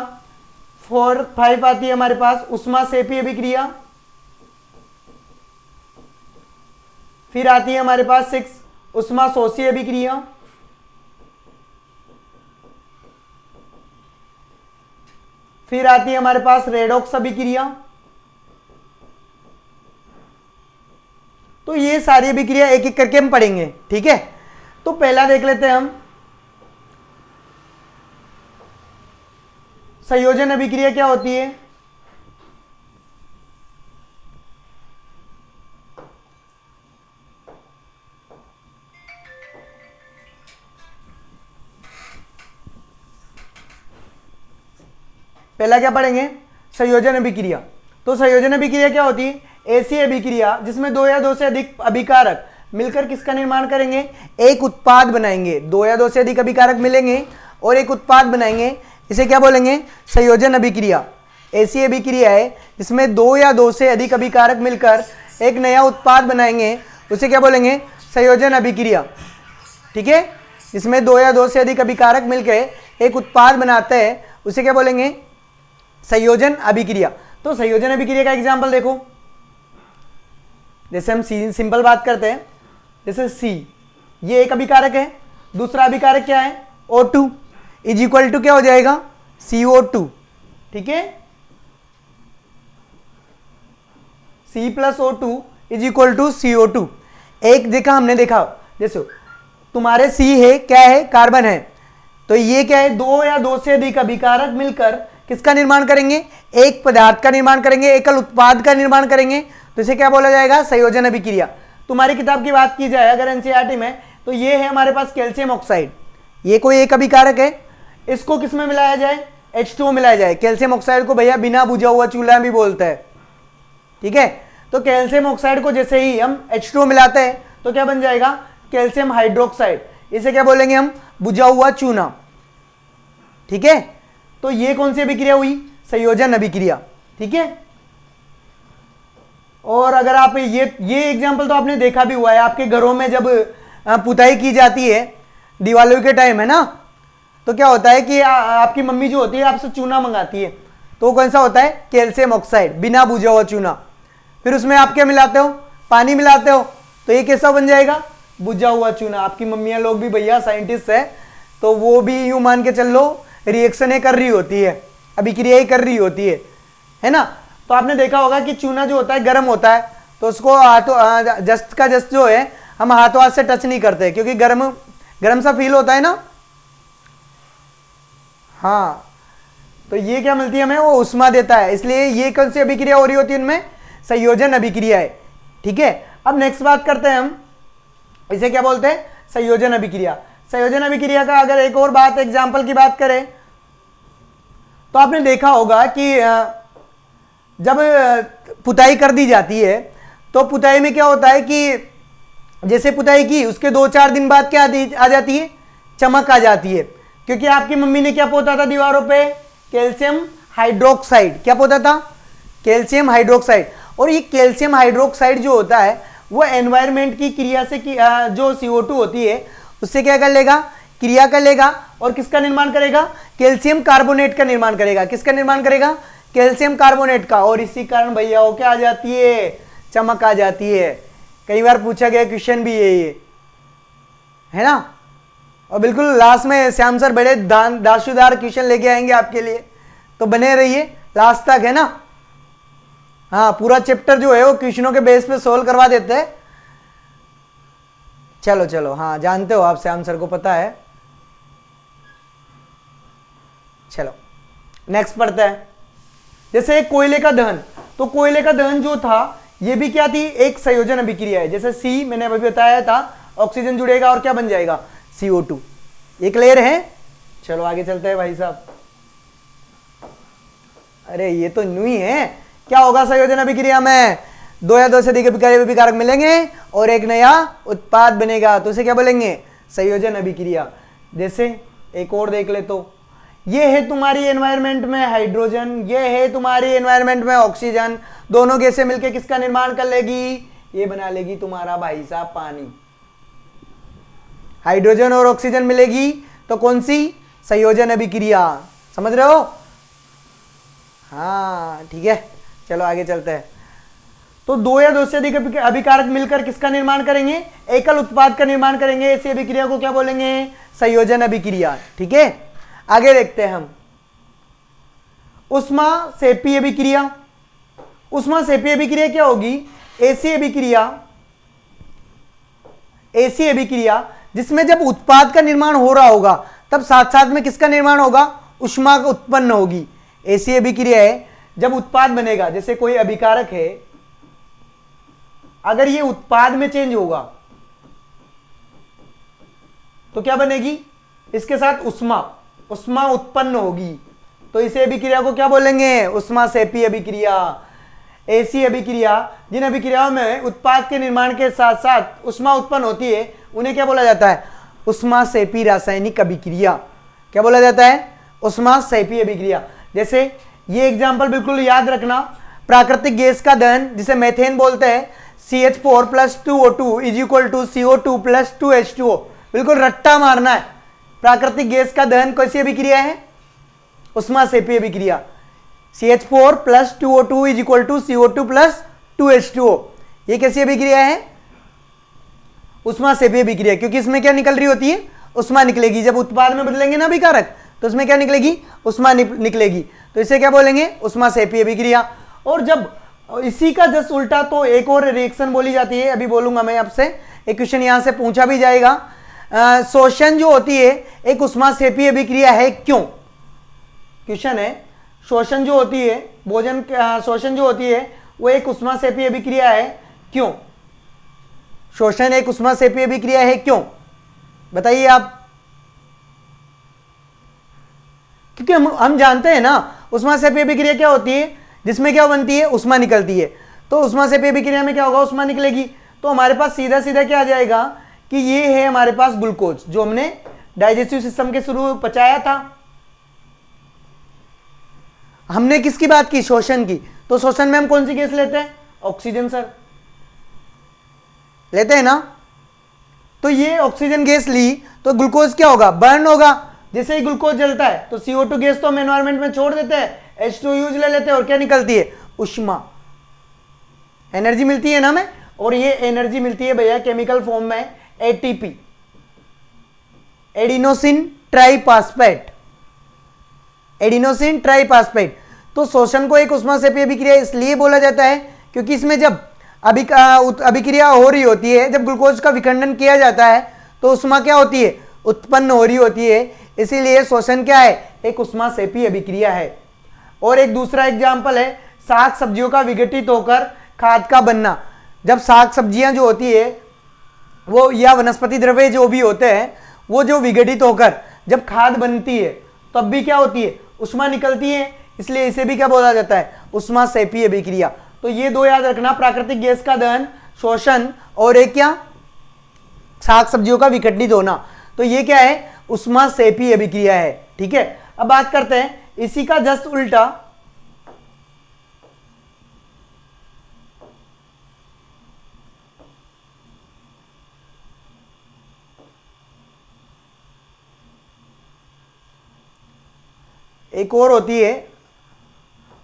4, 5 आती है हमारे पास उष्मा सेपी अभिक्रिया, फिर आती है हमारे पास 6 उष्मा शोषी अभिक्रिया, फिर आती है हमारे पास रेडॉक्स अभिक्रिया। तो ये सारी अभिक्रिया एक एक करके हम पढ़ेंगे, ठीक है। तो पहला देख लेते हैं हम संयोजन अभिक्रिया क्या होती है। पहला क्या पढ़ेंगे? संयोजन अभिक्रिया। तो संयोजन अभिक्रिया क्या होती है? ऐसी अभिक्रिया जिसमें दो या दो से अधिक अभिकारक मिलकर किसका निर्माण करेंगे? एक उत्पाद बनाएंगे। दो या दो से अधिक अभिकारक मिलेंगे और एक उत्पाद बनाएंगे, इसे क्या बोलेंगे? संयोजन अभिक्रिया। ऐसी अभिक्रिया है जिसमें दो या दो से अधिक अभिकारक मिलकर एक नया उत्पाद बनाएंगे, उसे क्या बोलेंगे? संयोजन अभिक्रिया, ठीक है। जिसमें दो या दो से अधिक अभिकारक मिलकर एक उत्पाद बनाते हैं, उसे क्या बोलेंगे? संयोजन अभिक्रिया। तो संयोजन अभिक्रिया का एग्जाम्पल देखो, जैसे हम सिंपल बात करते हैं, जैसे सी, ये एक अभिकारक है, दूसरा अभिकारक क्या है? O2 इज इक्वल टू क्या हो जाएगा? CO2, ठीक है। C plus O2 is equal to CO2। एक देखा हमने, देखा जैसे तुम्हारे C है, क्या है? कार्बन है। तो ये क्या है? दो या दो से अधिक अभिकारक मिलकर किसका निर्माण करेंगे? एक पदार्थ का निर्माण करेंगे, एकल उत्पाद का निर्माण करेंगे, तो इसे क्या बोला जाएगा? संयोजन अभिक्रिया। तुम्हारी किताब की बात की जाए अगर एनसीईआरटी में, तो ये है हमारे पास कैल्शियम ऑक्साइड। ये कोई एक अभिकारक है, इसको किस में मिलाया जाए? H2O मिलाया जाए। कैल्शियम ऑक्साइड को भैया बिना बुझा हुआ चूल्हा भी बोलते हैं, ठीक है। तो कैल्शियम ऑक्साइड को जैसे ही हम H2O मिलाते हैं तो क्या बन जाएगा? Calcium hydroxide. इसे क्या बोलेंगे हम? बुझा हुआ चूना, ठीक है। तो ये कौन सी अभिक्रिया हुई? संयोजन अभिक्रिया, ठीक है। और अगर आप ये एग्जांपल तो आपने देखा भी हुआ है आपके घरों में, जब पुताई की जाती है दिवाली के टाइम, है ना, तो क्या होता है कि आपकी मम्मी जो होती है आपसे चूना मंगाती है, तो कौन सा होता है? कैल्शियम ऑक्साइड, बिना बुझा हुआ चूना। फिर उसमें आप क्या मिलाते हो? पानी मिलाते हो, तो ये कैसा बन जाएगा? बुझा हुआ चूना। आपकी मम्मियाँ लोग भी भैया साइंटिस्ट है, तो वो भी यूं मान के चल लो रिएक्शन कर रही होती है, अभिक्रिया ही कर रही होती है ना। तो आपने देखा होगा कि चूना जो होता है गर्म होता है, तो उसको हाथों जस्ट का जस्ट जो है हम हाथों हाथ से टच नहीं करते, क्योंकि गर्म सा फील होता है ना। हाँ, तो ये क्या मिलती है हमें? वो उष्मा देता है। इसलिए ये कौन सी अभिक्रिया हो रही होती है उनमें? संयोजन अभिक्रिया है, ठीक है। अब नेक्स्ट बात करते हैं हम, इसे क्या बोलते हैं? संयोजन अभिक्रिया। संयोजन अभिक्रिया का अगर एक और बात एग्जाम्पल की बात करें, तो आपने देखा होगा कि जब पुताई कर दी जाती है, तो पुताई में क्या होता है कि जैसे पुताई की उसके 2-4 दिन बाद क्या आ जाती है? चमक आ जाती है। क्योंकि आपकी मम्मी ने क्या पोता था दीवारों पे, कैल्शियम हाइड्रोक्साइड। क्या पोता था, कैल्शियम हाइड्रोक्साइड। और ये कैल्शियम हाइड्रोक्साइड जो होता है वो एनवायरमेंट की क्रिया से जो CO2 होती है उससे क्या कर लेगा, क्रिया कर लेगा और किसका निर्माण करेगा, कैल्शियम कार्बोनेट का निर्माण करेगा। किसका निर्माण करेगा, कैल्शियम कार्बोनेट का। और इसी कारण भैया वो क्या आ जाती है, चमक आ जाती है। कई बार पूछा गया क्वेश्चन भी ये है ना। और बिल्कुल लास्ट में श्याम सर बड़े दाशुदार क्वेश्चन लेके आएंगे आपके लिए, तो बने रहिए लास्ट तक, है ना। हाँ, पूरा चैप्टर जो है वो क्वेश्चनों के बेस पे सोल्व करवा देते हैं। चलो चलो, हाँ जानते हो आप, श्याम सर को पता है। चलो नेक्स्ट पढ़ते हैं। जैसे कोयले का दहन, तो कोयले का दहन जो था ये भी क्या थी, एक संयोजन अभिक्रिया है। जैसे सी मैंने अभी बताया था, ऑक्सीजन जुड़ेगा और क्या बन जाएगा, CO2, एक लेयर है। चलो आगे चलते हैं भाई साहब। अरे ये तो न्यू ही है। क्या होगा संयोजन अभिक्रिया में, दो या दो से अधिक अभिकारक मिलेंगे और एक नया उत्पाद बनेगा, तो उसे क्या बोलेंगे, संयोजन अभिक्रिया। जैसे एक और देख ले, तो ये है तुम्हारी एनवायरनमेंट में हाइड्रोजन, ये है तुम्हारी एनवायरनमेंट में ऑक्सीजन, दोनों गैसें मिलकर किसका निर्माण कर लेगी, ये बना लेगी तुम्हारा भाई साहब पानी। हाइड्रोजन और ऑक्सीजन मिलेगी तो कौन सी, संयोजन अभिक्रिया। समझ रहे हो, हाँ ठीक है। चलो आगे चलते हैं। तो दो या दो से अधिक अभिकारक मिलकर किसका निर्माण करेंगे, एकल उत्पाद का निर्माण करेंगे। ऐसी अभिक्रिया को क्या बोलेंगे, संयोजन अभिक्रिया। ठीक है, आगे देखते हैं हम। उष्मा सेपी अभिक्रिया। उष्मा सेपी अभिक्रिया क्या होगी, ऐसी अभिक्रिया, ऐसी अभिक्रिया जिसमें जब उत्पाद का निर्माण हो रहा होगा तब साथ साथ में किसका निर्माण होगा, उष्मा का उत्पन्न होगी। ऐसी अभिक्रिया है जब उत्पाद बनेगा, जैसे कोई अभिकारक है, अगर ये उत्पाद में चेंज होगा तो क्या बनेगी, इसके साथ उष्मा, उष्मा उत्पन्न होगी, तो इसे अभिक्रिया को क्या बोलेंगे, उष्मा सेपी अभिक्रिया। ऐसी अभिक्रिया जिन अभिक्रियाओं में उत्पाद के निर्माण के साथ साथ उष्मा उत्पन्न होती है उन्हें क्या बोला जाता है, उष्मा सेपी रासायनिक अभिक्रिया। क्या बोला जाता है, उष्मा सेपी अभिक्रिया। जैसे ये एग्जांपल बिल्कुल याद रखना, प्राकृतिक गैस का दहन जिसे मेथेन बोलते हैं, CH4 + 2O2 = CO2 + 2H2O। बिल्कुल रट्टा मारना है। प्राकृतिक गैस का दहन कैसी अभिक्रिया है, उष्मा सेपी अभिक्रिया। CH4 + 2O2 = CO2 + 2H2O। ये कैसी अभिक्रिया है, उष्मा सेपी अभिक्रिया, क्योंकि इसमें क्या निकल रही होती है, उष्मा निकलेगी। जब उत्पाद में बदलेंगे ना अभिकारक तो उसमें क्या निकलेगी, उष्मा निकलेगी, तो इसे क्या बोलेंगे, उष्मा सेपी अभिक्रिया। और जब इसी का जस्ट उल्टा तो एक और रिएक्शन बोली जाती है, अभी बोलूंगा मैं आपसे, एक क्वेश्चन यहां से पूछा भी जाएगा। शोषण जो होती है एक उष्मा सेपी अभिक्रिया है, क्यों, क्वेश्चन है। शोषण जो होती है, भोजन शोषण जो होती है वो एक उष्मा सेपी अभिक्रिया है, क्यों, शोषण एक उष्मा सेपी अभिक्रिया है, क्यों, बताइए आप। क्योंकि हम जानते हैं ना उष्मा सेपी अभिक्रिया क्या होती है, जिसमें क्या बनती है, उष्मा निकलती है। तो उष्मा सेपी अभिक्रिया में क्या होगा, उष्मा निकलेगी, तो हमारे पास सीधा सीधा क्या आ जाएगा कि ये है हमारे पास ग्लूकोज, जो हमने डाइजेस्टिव सिस्टम के शुरू पचाया था। हमने किसकी बात की, शोषण की, तो शोषण में हम कौन सी गैस लेते हैं, ऑक्सीजन सर, लेते हैं ना। तो ये ऑक्सीजन गैस ली तो ग्लूकोज क्या होगा, बर्न होगा। जैसे ही ग्लूकोज जलता है तो CO2 गैस तो हम एनवायरमेंट में छोड़ देते हैं, H2 यूज ले लेते हैं, और क्या निकलती है, उष्मा, एनर्जी मिलती है ना हमें। और ये एनर्जी मिलती है भैया केमिकल फॉर्म में, ATP, adenosine triphosphate, adenosine triphosphate. तो शोषण को एक उष्मा सेपी अभिक्रिया इसलिए बोला जाता है क्योंकि इसमें जब अभिक्रिया हो रही होती है, जब ग्लूकोज का विखंडन किया जाता है तो उष्मा क्या होती है, उत्पन्न हो रही होती है, इसीलिए शोषण क्या है, एक उष्मा सेपी अभिक्रिया है। और एक दूसरा एग्जाम्पल है साग सब्जियों का विघटित होकर खाद का बनना। जब साग सब्जियां जो होती है वो, या वनस्पति द्रव्य जो भी होते हैं, वो जो विघटित होकर जब खाद बनती है तब भी क्या होती है, उष्मा निकलती है, इसलिए इसे भी क्या बोला जाता है, उष्मा सेपी अभिक्रिया। तो ये दो याद रखना, प्राकृतिक गैस का दहन, शोषण, और एक क्या, साग सब्जियों का विघटित होना। तो ये क्या है, उष्माक्षेपी अभिक्रिया है। ठीक है, अब बात करते हैं इसी का जस्ट उल्टा, एक और होती है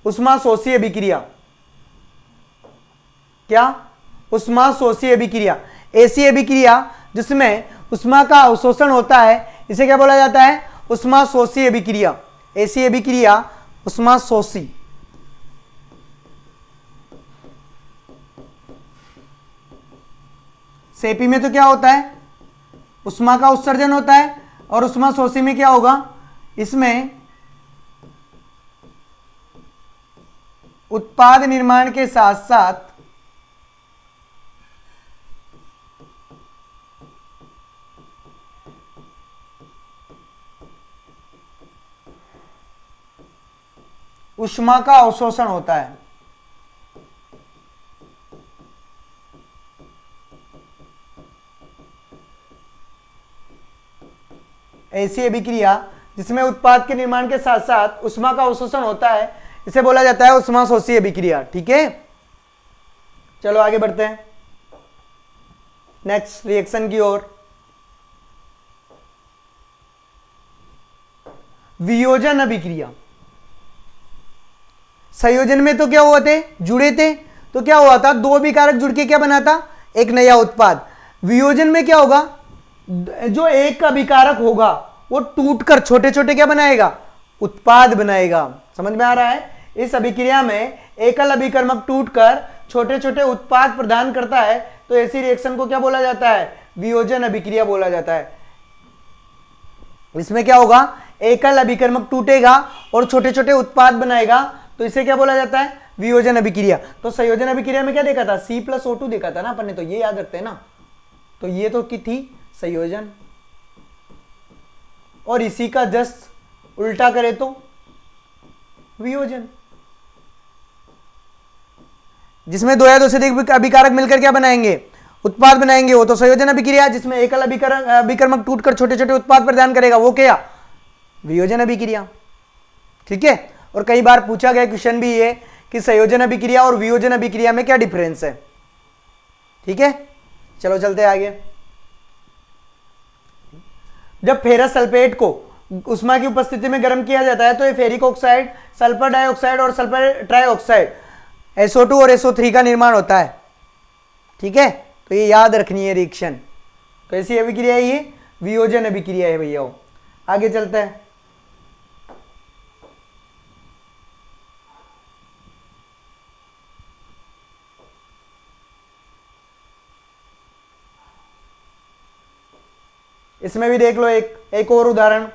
उष्माशोषी अभिक्रिया। क्या? उष्माशोषी अभिक्रिया, ऐसी अभिक्रिया जिसमें उष्मा का अवशोषण होता है, इसे क्या बोला जाता है? उष्माशोषी अभिक्रिया। ऐसी अभिक्रिया उष्माशोषी। सेपी में तो क्या होता है? उष्मा का उत्सर्जन होता है, और उष्माशोषी में क्या होगा? इसमें उत्पाद निर्माण के साथ साथ उष्मा का अवशोषण होता है। ऐसी अभिक्रिया जिसमें उत्पाद के निर्माण के साथ साथ उष्मा का अवशोषण होता है, इसे बोला जाता है उष्माशोषी अभिक्रिया। ठीक है, चलो आगे बढ़ते हैं नेक्स्ट रिएक्शन की ओर। वियोजन अभिक्रिया। संयोजन में तो क्या हुआ थे? जुड़े थे, तो क्या हुआ था? दो अभिकारक जुड़ के क्या बनाता? एक नया उत्पाद। वियोजन में क्या होगा? जो एक अभिकारक होगा वो टूटकर छोटे छोटे क्या बनाएगा? उत्पाद बनाएगा। समझ में आ रहा है? इस अभिक्रिया में एकल अभिकर्मक टूटकर छोटे छोटे उत्पाद प्रदान करता है, तो ऐसी रिएक्शन को क्या बोला जाता है? वियोजन अभिक्रिया बोला जाता है। इसमें क्या होगा? एकल अभिकर्मक टूटेगा और छोटे छोटे उत्पाद बनाएगा, तो इसे क्या बोला जाता है? वियोजन अभिक्रिया। तो संयोजन अभिक्रिया में क्या देखा था? C+O2 देखा था ना अपन ने, तो ये याद रखते हैं ना। तो ये तो की थी संयोजन, और इसी का जस्ट उल्टा करे तो वियोजन, जिसमें दो या दो से अधिक अभिकारक मिलकर क्या बनाएंगे? उत्पाद बनाएंगे, वो तो संयोजन अभिक्रिया। जिसमें एकल अभिकर्मक टूटकर छोटे छोटे उत्पाद प्रदान करेगा, वो क्या? वियोजन अभिक्रिया। ठीक है, और कई बार पूछा गया क्वेश्चन भी ये कि संयोजन अभिक्रिया और वियोजन अभिक्रिया में क्या डिफरेंस है। ठीक है, चलो चलते आगे। जब फेरस सल्फेट को उष्मा की उपस्थिति में गर्म किया जाता है, तो ये फेरिक ऑक्साइड, सल्फर डाइऑक्साइड और सल्फर ट्राइऑक्साइड SO2 और SO3 का निर्माण होता है। ठीक है, तो ये याद रखनी है रिएक्शन। कैसी अभिक्रिया है ये? वियोजन अभिक्रिया है भैया। आगे चलते हैं। इसमें भी देख लो एक और उदाहरण,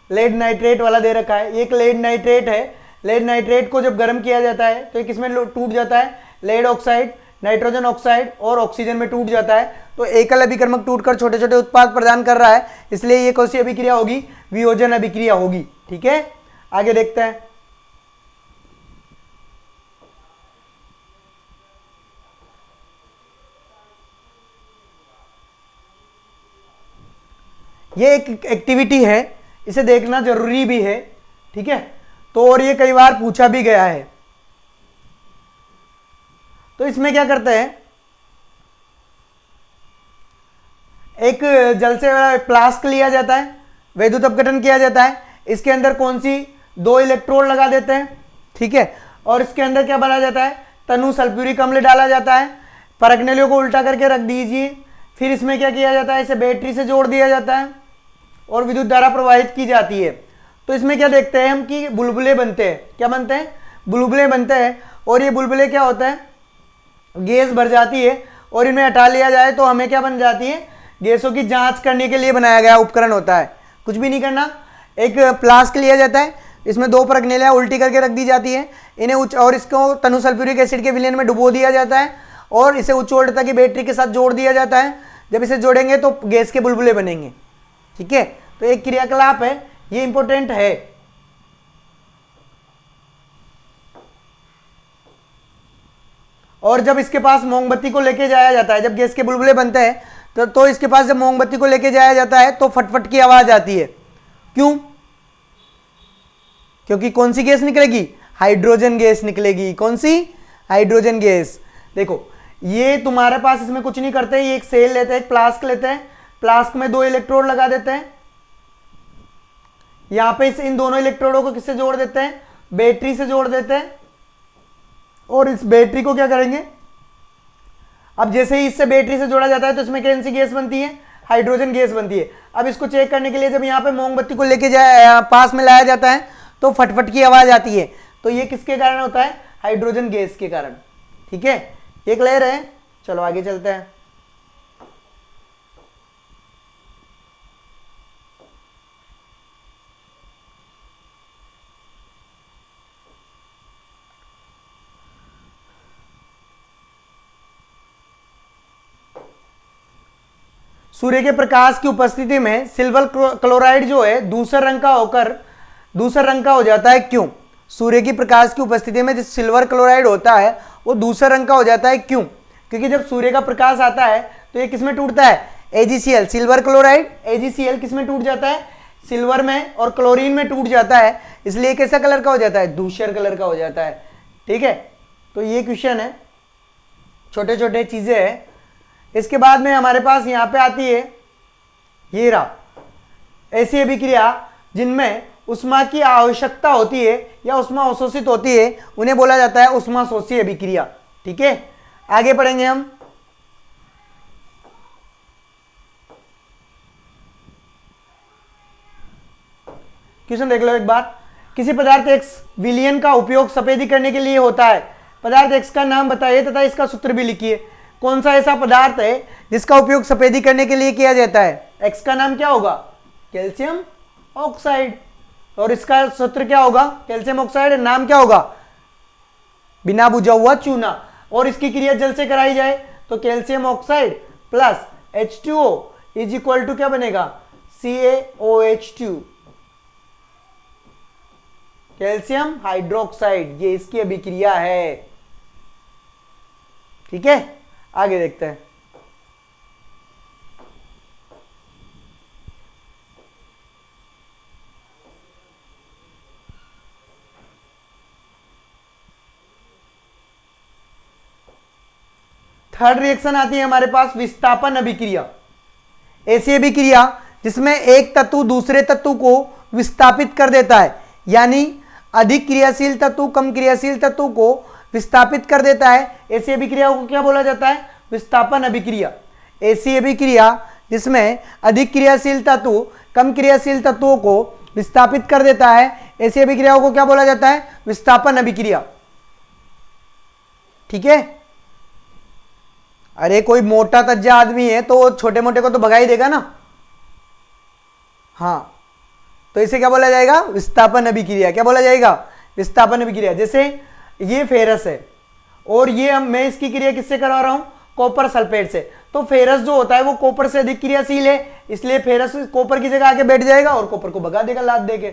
लेड नाइट्रेट वाला दे रखा है। एक लेड नाइट्रेट है। लेड नाइट्रेट को जब गर्म किया जाता है तो किसमें टूट जाता है? लेड ऑक्साइड, नाइट्रोजन ऑक्साइड और ऑक्सीजन में टूट जाता है। तो एकल अभिकर्मक टूटकर छोटे छोटे उत्पाद प्रदान कर रहा है, इसलिए ये कौन सी अभिक्रिया होगी? वियोजन अभिक्रिया होगी। ठीक है, आगे देखते हैं। ये एक एक्टिविटी है, इसे देखना जरूरी भी है। ठीक है, तो और ये कई बार पूछा भी गया है। तो इसमें क्या करते हैं? एक जल से फ्लास्क लिया जाता है, वैद्युत अपघटन किया जाता है, इसके अंदर कौन सी? दो इलेक्ट्रोड लगा देते हैं। ठीक है, और इसके अंदर क्या भरा जाता है? तनु सल्फ्यूरिक अम्ल डाला जाता है। परखनेलियों को उल्टा करके रख दीजिए। फिर इसमें क्या किया जाता है? इसे बैटरी से जोड़ दिया जाता है और विद्युत धारा प्रवाहित की जाती है। तो इसमें क्या देखते हैं हम कि बुलबुले बनते हैं। क्या बनते हैं? बुलबुले बनते हैं। और ये बुलबुले क्या होता है? गैस भर जाती है, और इन्हें हटा लिया जाए तो हमें क्या बन जाती है? गैसों की जांच करने के लिए बनाया गया उपकरण होता है। कुछ भी नहीं करना, एक फ्लास्क लिया जाता है, इसमें दो परखनेलियां उल्टी करके रख दी जाती है, इन्हें और इसको तनु सल्फ्यूरिक एसिड के विलयन में डुबो दिया जाता है और इसे उच्च वोल्टता की बैटरी के साथ जोड़ दिया जाता है। जब इसे जोड़ेंगे तो गैस के बुलबुले बनेंगे। ठीक है, तो एक क्रियाकलाप है, ये इंपॉर्टेंट है। और जब इसके पास मोमबत्ती को लेके जाया जाता है, जब गैस के बुलबुले बनते हैं तो इसके पास जब मोमबत्ती को लेके जाया जाता है तो फटफट की आवाज आती है। क्यों? क्योंकि कौन सी गैस निकलेगी? हाइड्रोजन गैस निकलेगी। कौन सी? Hydrogen gas. देखो ये तुम्हारे पास इसमें कुछ नहीं करते, ये एक सेल लेते हैं, एक फ्लास्क लेते हैं, फ्लास्क में 2 इलेक्ट्रोड लगा देते हैं, यहां पे इन दोनों इलेक्ट्रोडों को किससे जोड़ देते हैं? बैटरी से जोड़ देते हैं। और इस बैटरी को क्या करेंगे? अब जैसे ही इससे बैटरी से जोड़ा जाता है तो इसमें कौन सी गैस बनती है? हाइड्रोजन गैस बनती है। अब इसको चेक करने के लिए जब यहाँ पे मोमबत्ती को लेके पास में लाया जाता है तो फटफट की आवाज आती है। तो ये किसके कारण होता है? हाइड्रोजन गैस के कारण। ठीक है, ये क्लियर है? चलो आगे चलते हैं। सूर्य के प्रकाश की उपस्थिति में सिल्वर क्लोराइड जो है दूसरा रंग का हो जाता है। क्यों? सूर्य की प्रकाश की उपस्थिति में जो सिल्वर क्लोराइड होता है वो दूसरा रंग का हो जाता है। क्यों? क्योंकि जब सूर्य का प्रकाश आता है तो ये किसमें टूटता है? AgCl, सिल्वर क्लोराइड AgCl किसमें टूट जाता है? सिल्वर में और क्लोरीन में टूट जाता है, इसलिए कैसा कलर का हो जाता है? धूसर कलर का हो जाता है। ठीक है, तो ये क्वेश्चन है, छोटे छोटे चीजें हैं। इसके बाद में हमारे पास यहां पे आती है ये रहा, ऐसी अभिक्रिया जिनमें उष्मा की आवश्यकता होती है या उष्मा अवशोषित होती है, उन्हें बोला जाता है उष्मा शोषी अभिक्रिया। ठीक है, आगे पढ़ेंगे हम। क्वेश्चन देख लो एक बार। किसी पदार्थ X विलयन का उपयोग सफेदी करने के लिए होता है। पदार्थ X का नाम बताइए तथा इसका सूत्र भी लिखिए। कौन सा ऐसा पदार्थ है जिसका उपयोग सफेदी करने के लिए किया जाता है? X का नाम क्या होगा? Calcium oxide. और इसका सूत्र क्या होगा? Calcium oxide. नाम क्या होगा? बिना बुझा हुआ चूना। और इसकी क्रिया जल से कराई जाए तो calcium oxide plus H2O is equal to क्या बनेगा? CaOH2, calcium hydroxide. ये इसकी अभिक्रिया है। ठीक है, आगे देखते हैं। थर्ड रिएक्शन आती है हमारे पास विस्थापन अभिक्रिया। ऐसी अभिक्रिया जिसमें एक तत्व दूसरे तत्व को विस्थापित कर देता है, यानी अधिक क्रियाशील तत्व कम क्रियाशील तत्व को विस्थापित कर देता है। ऐसी अभिक्रिया को क्या बोला जाता है? विस्थापन अभिक्रिया। ऐसी अभिक्रिया जिसमें अधिक क्रियाशील तत्व कम क्रियाशील तत्वों को विस्थापित कर देता है, ऐसी अभिक्रियाओं को क्या बोला जाता है? विस्थापन अभिक्रिया। ठीक है, अरे कोई मोटा तज्जा आदमी है तो छोटे मोटे को तो भगा ही देगा ना। हाँ, तो इसे क्या बोला जाएगा? विस्थापन अभिक्रिया। क्या बोला जाएगा? विस्थापन अभिक्रिया। जैसे ये फेरस है और ये मैं इसकी क्रिया किससे करवा रहा हूं? कॉपर सल्फेट से। तो फेरस जो होता है वो कॉपर से अधिक क्रियाशील है, इसलिए फेरस कॉपर की जगह आके बैठ जाएगा और कॉपर को भगा देगा लाद देके।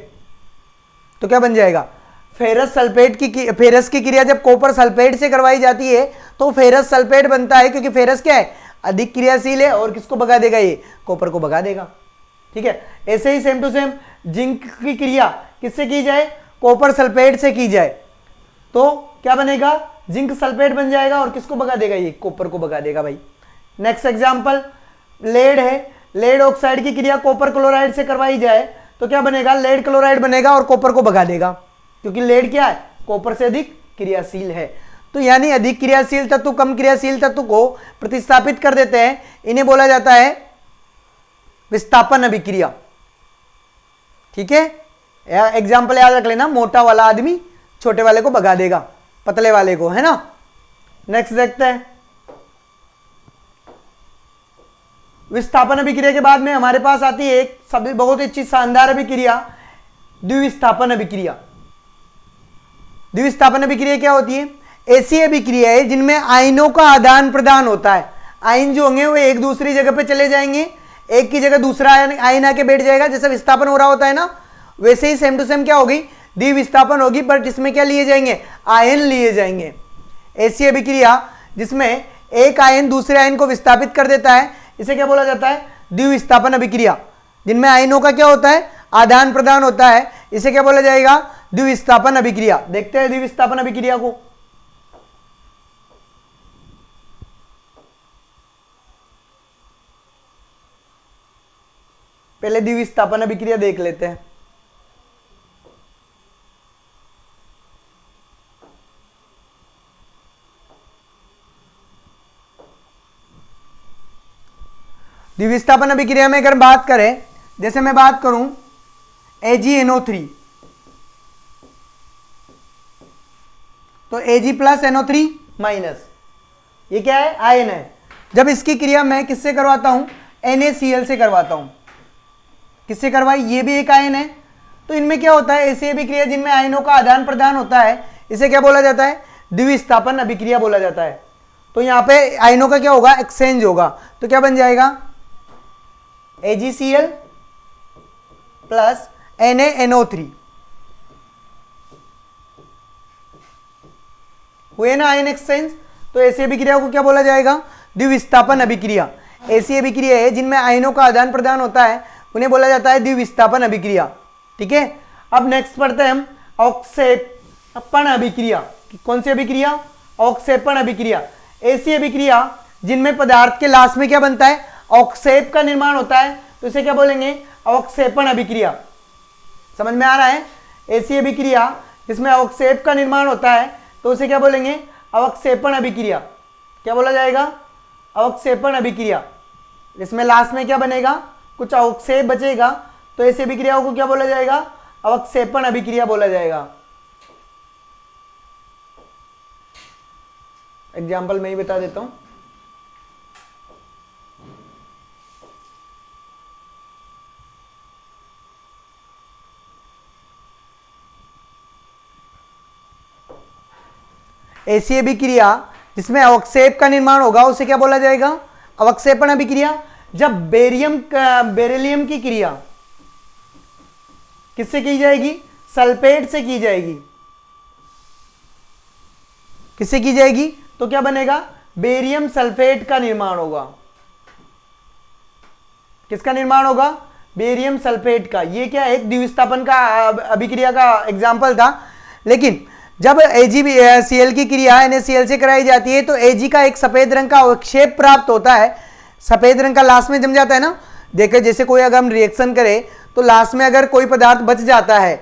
तो क्या बन जाएगा? फेरस की क्रिया जब कॉपर सल्फेट से करवाई जाती है तो फेरस सल्फेट बनता है, क्योंकि फेरस क्या है? अधिक क्रियाशील है और किसको भगा देगा? ये कॉपर को भगा देगा। ठीक है, ऐसे ही सेम टू सेम जिंक की क्रिया किससे की जाए? कॉपर सल्फेट से की जाए तो क्या बनेगा? जिंक सल्फेट बन जाएगा और किसको भगा देगा? ये कॉपर को भगा देगा भाई। नेक्स्ट एग्जांपल लेड है। लेड ऑक्साइड की क्रिया कॉपर क्लोराइड से करवाई जाए तो क्या बनेगा? लेड क्लोराइड बनेगा और कॉपर को भगा देगा, क्योंकि लेड क्या है? कॉपर से अधिक क्रियाशील है। तो यानी अधिक क्रियाशील तत्व कम क्रियाशील तत्व को प्रतिस्थापित कर देते हैं, इन्हें बोला जाता है विस्थापन अभिक्रिया। ठीक है, एग्जाम्पल याद रख लेना, मोटा वाला आदमी छोटे वाले को भगा देगा, पतले वाले को, है ना। नेक्स्ट देखते हैं। विस्थापन अभिक्रिया के बाद में हमारे पास आती है एक सभी बहुत अच्छी शानदार अभिक्रिया, द्विविस्थापन अभिक्रिया। द्विविस्थापन अभिक्रिया क्या होती है? ऐसी अभिक्रिया है जिनमें आयनों का आदान प्रदान होता है। आयन जो होंगे वो एक दूसरी जगह पे चले जाएंगे, एक की जगह दूसरा आयन आके बैठ जाएगा। जैसे विस्थापन हो रहा होता है ना, वैसे ही सेम टू सेम क्या होगी? द्विविस्थापन होगी, बट इसमें क्या लिए जाएंगे? आयन लिए जाएंगे। ऐसी अभिक्रिया जिसमें एक आयन दूसरे आयन को विस्थापित कर देता है, इसे क्या बोला जाता है? द्विविस्थापन अभिक्रिया। जिनमें आयनों का क्या होता है? आदान प्रदान होता है, इसे क्या बोला जाएगा? द्विविस्थापन अभिक्रिया। देखते हैं द्विविस्थापन अभिक्रिया को। पहले द्विविस्थापन अभिक्रिया देख लेते हैं। द्विविस्थापन अभिक्रिया में अगर बात करें, जैसे मैं बात करूं AgNO3, तो Ag प्लस NO3 माइनस, ये क्या है? आयन है। जब इसकी क्रिया मैं किससे करवाता हूं? NaCl से करवाता हूं। किससे करवाई? ये भी एक आयन है। तो इनमें क्या होता है? ऐसी अभिक्रिया जिनमें आयनों का आदान प्रदान होता है, इसे क्या बोला जाता है? द्विविस्थापन अभिक्रिया बोला जाता है। तो यहां पे आयनों का क्या होगा? एक्सचेंज होगा। तो क्या बन जाएगा? AgCl प्लस NaNO3 हुए ना आयन एक्सचेंज। तो ऐसी अभिक्रिया को क्या बोला जाएगा? द्विविस्थापन अभिक्रिया। ऐसी अभिक्रिया है जिनमें आयनों का आदान प्रदान होता है, उन्हें बोला जाता है द्विविस्थापन अभिक्रिया। ठीक है, अब नेक्स्ट पढ़ते हैं हम अवक्षेपण अभिक्रिया। कौन सी अभिक्रिया? अवक्षेपण अभिक्रिया। ऐसी अभिक्रिया जिनमें पदार्थ के लास्ट में क्या बनता है? अवक्षेप का निर्माण होता है, तो इसे क्या बोलेंगे? अवक्षेपण अभिक्रिया। समझ में आ रहा है? ऐसी अभिक्रिया जिसमें अवक्षेप का निर्माण होता है, तो उसे क्या बोलेंगे? अवक्षेपण अभिक्रिया। क्या बोला जाएगा? अवक्षेपण अभिक्रिया। इसमें लास्ट में क्या बनेगा? कुछ अवक्षेप बचेगा, तो ऐसी अभिक्रियाओं को क्या बोला जाएगा? अवक्षेपण अभिक्रिया बोला जाएगा। एग्जाम्पल मैं ही बता देता हूं। ऐसी अभिक्रिया जिसमें अवक्षेप का निर्माण होगा, उसे क्या बोला जाएगा? अवक्षेपण अभिक्रिया। जब बेरिलियम की क्रिया किससे की जाएगी? सल्फेट से की जाएगी। किससे की जाएगी? तो क्या बनेगा? बेरियम सल्फेट का निर्माण होगा। किसका निर्माण होगा? बेरियम सल्फेट का। ये क्या एक द्विविस्थापन का अभिक्रिया का एग्जाम्पल था। लेकिन जब AgCl की क्रिया NaCl से कराई जाती है, तो Ag का एक सफेद रंग का अवक्षेप प्राप्त होता है। सफेद रंग का लास्ट में जम जाता है ना। देखो जैसे कोई अगर हम रिएक्शन करें, तो लास्ट में अगर कोई पदार्थ बच जाता है,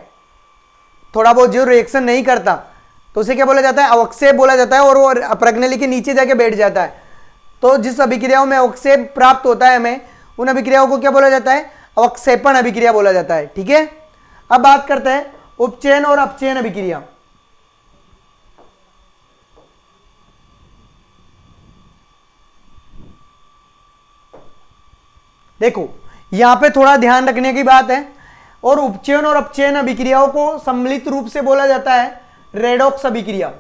थोड़ा बहुत जो रिएक्शन नहीं करता, तो उसे क्या बोला जाता है? अवक्षेप बोला जाता है, और वो प्रज्ञनली के नीचे जाके बैठ जाता है। तो जिस अभिक्रियाओं में अवक्षेप प्राप्त होता है हमें, उन अभिक्रियाओं को क्या बोला जाता है? अवक्षेपण अभिक्रिया बोला जाता है। ठीक है, अब बात करते हैं उपचयन और अपचयन अभिक्रिया। देखो यहां पे थोड़ा ध्यान रखने की बात है, और उपचयन और अपचयन अभिक्रियाओं को सम्मिलित रूप से बोला जाता है रेडॉक्स अभिक्रिया।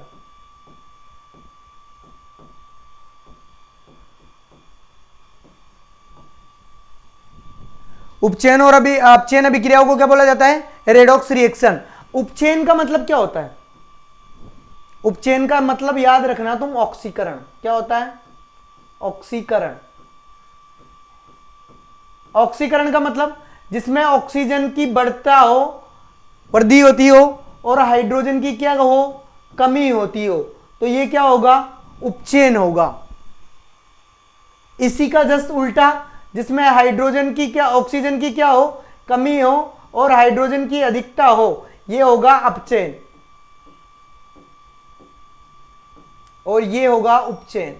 उपचयन और अपचयन अभिक्रियाओं को क्या बोला जाता है? Redox reaction. उपचयन का मतलब क्या होता है? उपचयन का मतलब याद रखना तुम, ऑक्सीकरण। क्या होता है? ऑक्सीकरण। ऑक्सीकरण का मतलब जिसमें ऑक्सीजन की बढ़ता हो, वृद्धि होती हो, और हाइड्रोजन की क्या हो? कमी होती हो, तो ये क्या होगा? उपचयन होगा। इसी का जस्ट उल्टा, जिसमें हाइड्रोजन की क्या, ऑक्सीजन की क्या हो? कमी हो, और हाइड्रोजन की अधिकता हो, ये होगा अपचयन, और ये होगा उपचयन।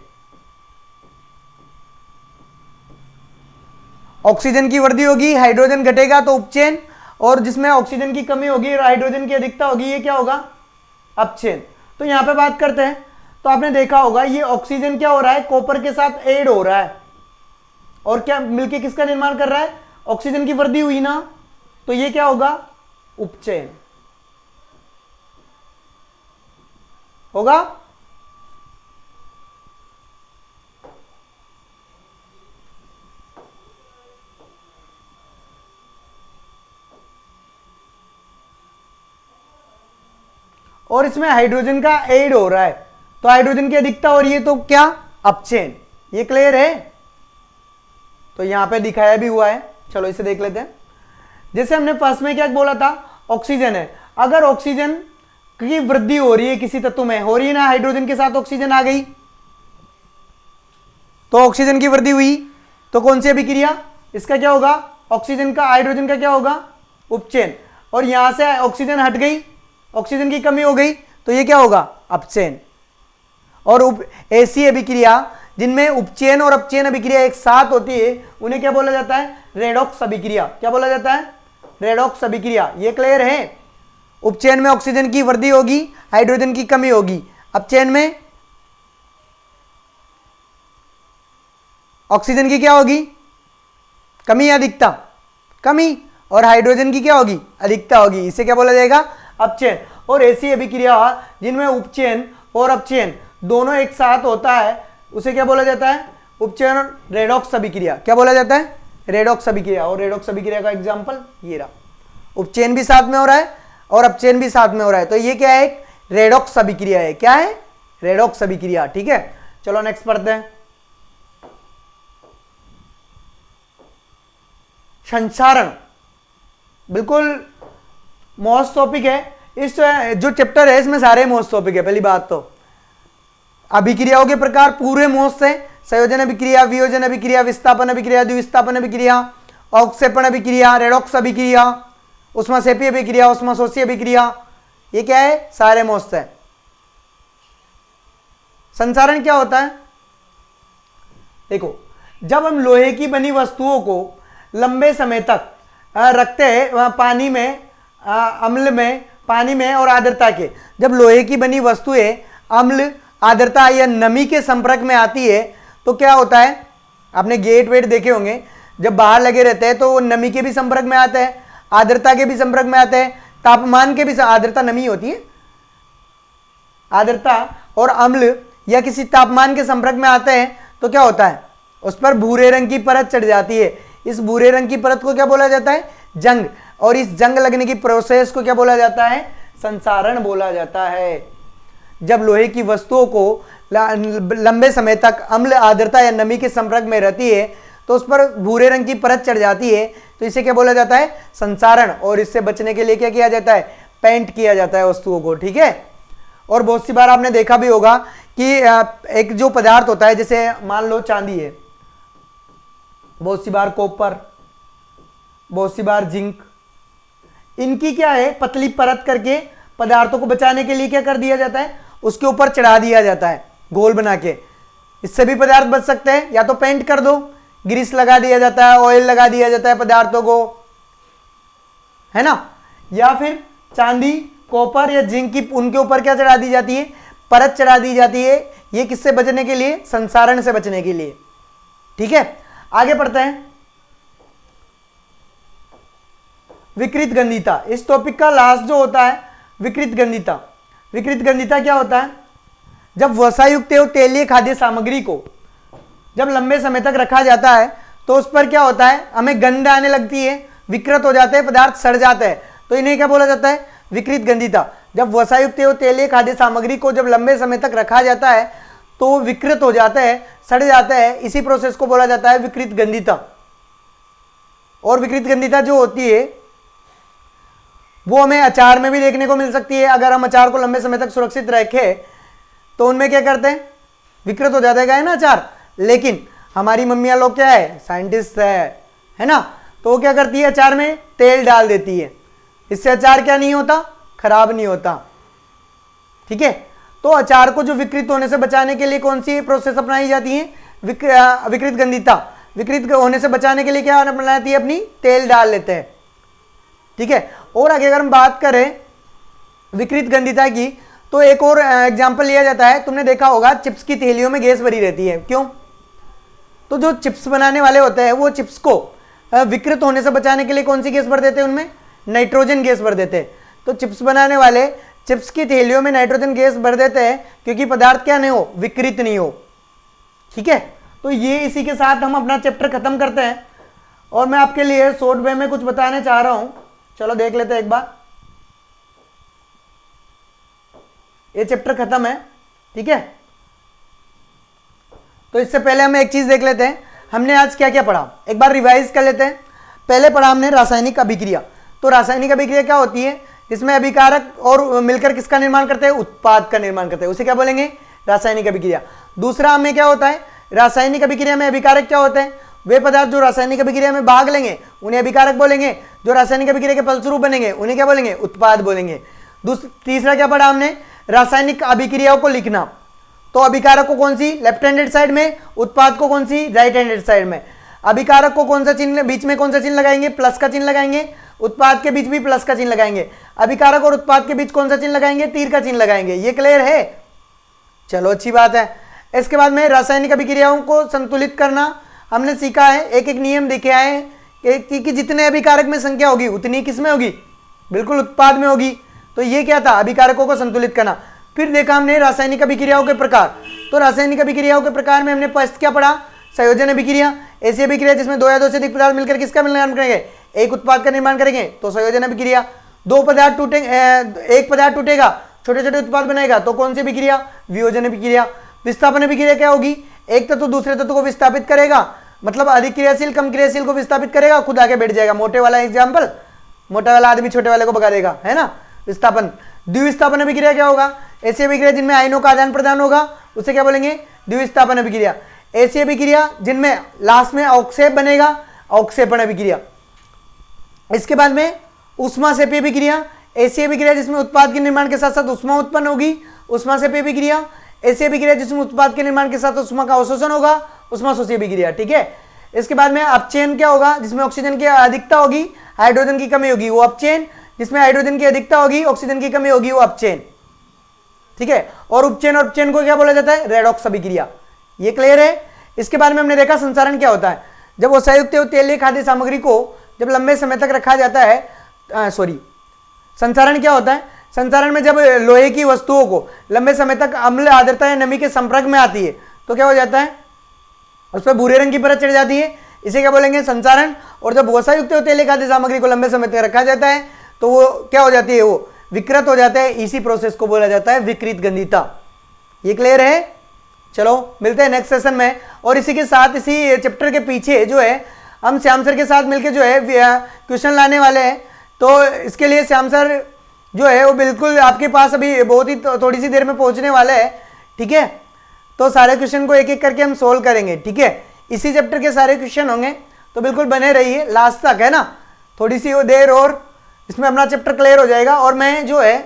ऑक्सीजन की वृद्धि होगी, हाइड्रोजन घटेगा, तो उपचयन, और जिसमें ऑक्सीजन की कमी होगी और हाइड्रोजन की अधिकता होगी, ये क्या होगा? अपचयन। तो यहां पे बात करते हैं, तो आपने देखा होगा ये ऑक्सीजन क्या हो रहा है? कॉपर के साथ ऐड हो रहा है, और क्या मिलके किसका निर्माण कर रहा है? ऑक्सीजन की वृद्धि हुई ना, तो ये क्या होगा? उपचयन होगा। और इसमें हाइड्रोजन का ऐड हो रहा है, तो हाइड्रोजन की अधिकता हो रही है, तो क्या? अपचयन। ये क्लियर है? तो यहाँ पे दिखाया भी हुआ है, चलो इसे देख लेते हैं। जैसे हमने फर्स्ट में क्या बोला था, ऑक्सीजन है, अगर ऑक्सीजन की वृद्धि हो रही है किसी तत्व में, हो रही है ना, हाइड्रोजन के साथ ऑक्सीजन आ गई तो ऑक्सीजन की वृद्धि हुई, तो कौन सी अभिक्रिया, इसका क्या होगा, ऑक्सीजन का हाइड्रोजन का क्या होगा, उपचयन। और यहां से ऑक्सीजन हट गई, ऑक्सीजन की कमी हो गई, तो ये क्या होगा, अपचयन। और ऐसी अभिक्रिया जिनमें उपचयन और अपचयन अभिक्रिया एक साथ होती है उन्हें क्या बोला जाता है, रेडॉक्स अभिक्रिया। क्या बोला जाता है, रेडॉक्स अभिक्रिया। ये क्लियर है। उपचयन में ऑक्सीजन की वृद्धि होगी, हाइड्रोजन की कमी होगी, अपचयन में ऑक्सीजन की क्या होगी, कमी या अधिकता, कमी, और हाइड्रोजन की क्या होगी, अधिकता होगी। इसे क्या बोला जाएगा, अपचयन। और ऐसी अभिक्रिया जिनमें उपचयन और अपचयन दोनों एक साथ होता है उसे क्या बोला जाता है, उपचयन और रेडॉक्स अभिक्रिया। क्या बोला जाता है, रेडॉक्स अभिक्रिया। और रेडॉक्स अभिक्रिया का एग्जांपल ये रहा, उपचयन भी साथ में हो रहा है और अपचयन भी साथ में हो रहा है, तो ये क्या है, एक रेडॉक्स अभिक्रिया है। क्या है, रेडॉक्स अभिक्रिया। ठीक है, चलो नेक्स्ट पढ़ते हैं। संचारण बिल्कुल मोस्ट टॉपिक है। इस जो चैप्टर है इसमें सारे मोस्ट टॉपिक है। पहली बात तो अभिक्रियाओं के प्रकार पूरे मोस्ट है, संयोजन अभिक्रिया, वियोजन अभिक्रिया, विस्थापन अभिक्रिया, द्विविस्थापन अभिक्रिया, अवक्षेपण अभिक्रिया, रेडॉक्स अभिक्रिया, उष्माक्षेपी अभिक्रिया, उष्माशोषी अभिक्रिया, ये क्या है, सारे मोस्ट है। संचारण क्या होता है, देखो जब हम लोहे की बनी वस्तुओं को लंबे समय तक रखते हैं पानी में, अम्ल में, पानी में और आर्द्रता के, जब लोहे की बनी वस्तुएं अम्ल, आर्द्रता या नमी के संपर्क में आती है तो क्या होता है, आपने गेट वेट देखे होंगे, जब बाहर लगे रहते हैं तो वो नमी के भी संपर्क में आते हैं, आर्द्रता के भी संपर्क में आते हैं, तापमान के भी, आर्द्रता नमी होती है, आर्द्रता और अम्ल या किसी तापमान के संपर्क में आते हैं तो क्या होता है, उस पर भूरे रंग की परत चढ़ जाती है। इस भूरे रंग की परत को क्या बोला जाता है, जंग। और इस जंग लगने की प्रोसेस को क्या बोला जाता है, संचारण बोला जाता है। जब लोहे की वस्तुओं को लंबे समय तक अम्ल, आर्द्रता या नमी के संपर्क में रहती है तो उस पर भूरे रंग की परत चढ़ जाती है, तो इसे क्या बोला जाता है, संचारण। और इससे बचने के लिए क्या किया जाता है, पेंट किया जाता है वस्तुओं को। ठीक है, और बहुत सी बार आपने देखा भी होगा कि एक जो पदार्थ होता है, जैसे मान लो चांदी है, बहुत सी बार कॉपर, बहुत सी बार जिंक, इनकी क्या है, पतली परत करके पदार्थों को बचाने के लिए क्या कर दिया जाता है, उसके ऊपर चढ़ा दिया जाता है घोल बना के। इससे भी पदार्थ बच सकते हैं, या तो पेंट कर दो, ग्रीस लगा दिया जाता है, ऑयल लगा दिया जाता है पदार्थों को, है ना, या फिर चांदी, कॉपर या जिंक की उनके ऊपर क्या चढ़ा दी जाती है, परत चढ़ा दी जाती है। ये किससे बचने के लिए, संसारण से बचने के लिए। ठीक है, आगे पढ़ते हैं। विकृत गंधिता, इस टॉपिक का लास्ट जो होता है, विकृत गंधिता। विकृत गंधिता क्या होता है, जब वसायुक्त एवं तेलीय खाद्य सामग्री को जब लंबे समय तक रखा जाता है तो उस पर क्या होता है, हमें गंध आने लगती है, विकृत हो जाते हैं, पदार्थ सड़ जाते हैं, तो इन्हें क्या बोला जाता है, विकृत गंधिता। जब वसायुक्त एवं तेलीय खाद्य सामग्री को जब लंबे समय तक रखा जाता है तो विकृत हो जाते हैं, सड़ जाते हैं, इसी प्रोसेस को बोला जाता है विकृत गंधिता। और विकृत गंधिता जो होती है वो हमें अचार में भी देखने को मिल सकती है। अगर हम अचार को लंबे समय तक सुरक्षित रखें तो उनमें क्या करते हैं, विकृत हो जाता है ना अचार। लेकिन हमारी मम्मियाँ लोग क्या है, साइंटिस्ट है ना, तो वो क्या करती है, अचार में तेल डाल देती है, इससे अचार क्या नहीं होता, खराब नहीं होता। ठीक है, तो अचार को जो विकृत होने से बचाने के लिए कौन सी प्रोसेस अपनाई जाती है, विकृत गंधिता। विकृत होने से बचाने के लिए क्या अपनाती है, अपनी तेल डाल लेते हैं। ठीक है, और आगे अगर हम बात करें विकृत गंधिता की तो एक और एग्जांपल लिया जाता है। तुमने देखा होगा चिप्स की थैलियों में गैस भरी रहती है, क्यों, तो जो चिप्स बनाने वाले होते हैं वो चिप्स को विकृत होने से बचाने के लिए कौन सी गैस भर देते हैं, उनमें नाइट्रोजन गैस भर देते हैं। तो चिप्स बनाने वाले चिप्स की थैलियों में नाइट्रोजन गैस भर देते हैं क्योंकि पदार्थ क्या नहीं हो, विकृत नहीं हो। ठीक है, तो ये इसी के साथ हम अपना चैप्टर खत्म करते हैं। और मैं आपके लिए शॉर्ट वे में कुछ बताने चाह रहा हूं, चलो देख लेते हैं एक बार। ये चैप्टर खत्म है, ठीक है, तो इससे पहले हम एक चीज देख लेते हैं। हमने आज क्या क्या पढ़ा, एक बार रिवाइज कर लेते हैं। पहले पढ़ा हमने रासायनिक अभिक्रिया। तो रासायनिक अभिक्रिया क्या होती है, जिसमें अभिकारक और मिलकर किसका निर्माण करते हैं, उत्पाद का निर्माण करते हैं, उसे क्या बोलेंगे, रासायनिक अभिक्रिया। दूसरा हमें क्या होता है, रासायनिक अभिक्रिया में अभिकारक क्या होते हैं, वे पदार्थ जो रासायनिक अभिक्रिया में भाग लेंगे उन्हें अभिकारक बोलेंगे, जो रासायनिक अभिक्रिया के फलस्वरूप बनेंगे उन्हें क्या बोलेंगे, उत्पाद बोलेंगे। तीसरा क्या पढ़ा हमने, रासायनिक अभिक्रियाओं को लिखना। तो अभिकारक को कौन सी, लेफ्ट हैंडेड साइड में, उत्पाद को कौन सी, राइट हैंडेड साइड में। अभिकारक को कौन सा चिन्ह, बीच में कौन सा चिन्ह लगाएंगे, प्लस का चिन्ह लगाएंगे। उत्पाद के बीच भी प्लस का चिन्ह लगाएंगे। अभिकारक और उत्पाद के बीच कौन सा चिन्ह लगाएंगे, तीर का चिन्ह लगाएंगे। ये क्लियर है, चलो अच्छी बात है। इसके बाद में रासायनिक अभिक्रियाओं को संतुलित करना हमने सीखा है। एक एक नियम देखे आए हैं कि जितने अभिकारक में संख्या होगी उतनी किसमें होगी, बिल्कुल उत्पाद में होगी। तो ये क्या था, अभिकारकों को संतुलित करना। फिर देखा हमने रासायनिक अभिक्रियाओं के प्रकार। तो रासायनिक अभिक्रियाओं के प्रकार में हमने फर्स्ट क्या पढ़ा, संयोजन अभिक्रिया। ऐसी अभिक्रिया जिसमें दो या दो से अधिक पदार्थ मिलकर किसका निर्माण करेंगे, एक उत्पाद का निर्माण करेंगे, तो संयोजन अभिक्रिया। दो पदार्थ टूटेंगे, एक पदार्थ टूटेगा, छोटे छोटे उत्पाद बनाएगा, तो कौन सी अभिक्रिया, वियोजन अभिक्रिया। विस्थापन अभिक्रिया क्या होगी, एक तत्व दूसरे तत्व को विस्थापित करेगा, मतलब अधिक क्रियाशील कम क्रियाशील को विस्थापित करेगा, खुद आगे बैठ जाएगा। मोटे वाला एग्जाम्पल, मोटा वाला आदमी छोटे वाले को भगा देगा, है ना, विस्थापन। द्विविस्थापन अभिक्रिया क्या होगा, ऐसी अभिक्रिया जिनमें आयनों का आदान प्रदान होगा उसे क्या बोलेंगे, द्विविस्थापन अभिक्रिया। ऐसी अभिक्रिया जिनमें लास्ट में अवक्षेप बनेगा, अवक्षेपण अभिक्रिया। इसके बाद में ऊष्मासेपी अभिक्रिया। ऐसी अभिक्रिया जिसमें उत्पाद के निर्माण के साथ साथ ऊष्मा उत्पन्न होगी, ऊष्मासेपी अभिक्रिया। ऐसी अभिक्रिया जिसमें उत्पाद के निर्माण के साथ ऊष्मा का अवशोषण होगा, ऊष्माशोषी अभिक्रिया, ठीक है। इसके बाद में अपचयन क्या होगा, जिसमें ऑक्सीजन की अधिकता होगी, हाइड्रोजन की कमी होगी, वो अपचयन। जिसमें हाइड्रोजन की अधिकता होगी, ऑक्सीजन की कमी होगी, वो अपचयन, ठीक है। और उपचयन और अपचयन को क्या बोला जाता है, रेडॉक्स अभिक्रिया। ये क्लियर है। इसके बाद में हमने देखा संसारण क्या होता है, जब वसायुक्त एवं तेलीय खाद्य सामग्री को जब लंबे समय तक रखा जाता है, संसारण क्या होता है, संसारण में जब लोहे की वस्तुओं को लंबे समय तक अम्ल, आर्द्रता या नमी के संपर्क में आती है तो क्या हो जाता है, उस पर भूरे रंग की परत चढ़ जाती है, इसे क्या बोलेंगे, संसारण। और जब वसायुक्त एवं तेलीय खाद्य सामग्री को लंबे समय तक रखा जाता है तो वो क्या हो जाती है, वो विकृत हो जाता है। इसी प्रोसेस को बोला जाता है विकृत गंधिता। ये क्लियर है। चलो मिलते हैं नेक्स्ट सेशन में। और इसी के साथ इसी चैप्टर के पीछे जो है हम श्याम सर के साथ मिलकर जो है क्वेश्चन लाने वाले हैं। तो इसके लिए श्याम सर जो है वो बिल्कुल आपके पास अभी बहुत ही थोड़ी सी देर में पहुंचने वाले हैं, ठीक है। तो सारे क्वेश्चन को एक एक करके हम सोल्व करेंगे, ठीक है। इसी चैप्टर के सारे क्वेश्चन होंगे, तो बिल्कुल बने रहिए लास्ट तक, है ना। थोड़ी सी वो देर और इसमें अपना चैप्टर क्लियर हो जाएगा। और मैं जो है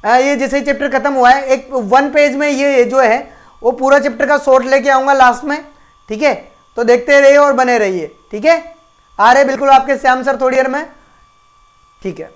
ये जैसे ही चैप्टर खत्म हुआ है, एक 1 पेज में ये जो है वो पूरा चैप्टर का शॉर्ट लेके आऊँगा लास्ट में, ठीक है। तो देखते रहिए और बने रहिए, ठीक है। आ रहे बिल्कुल आपके श्याम सर थोड़ी देर में, ठीक है।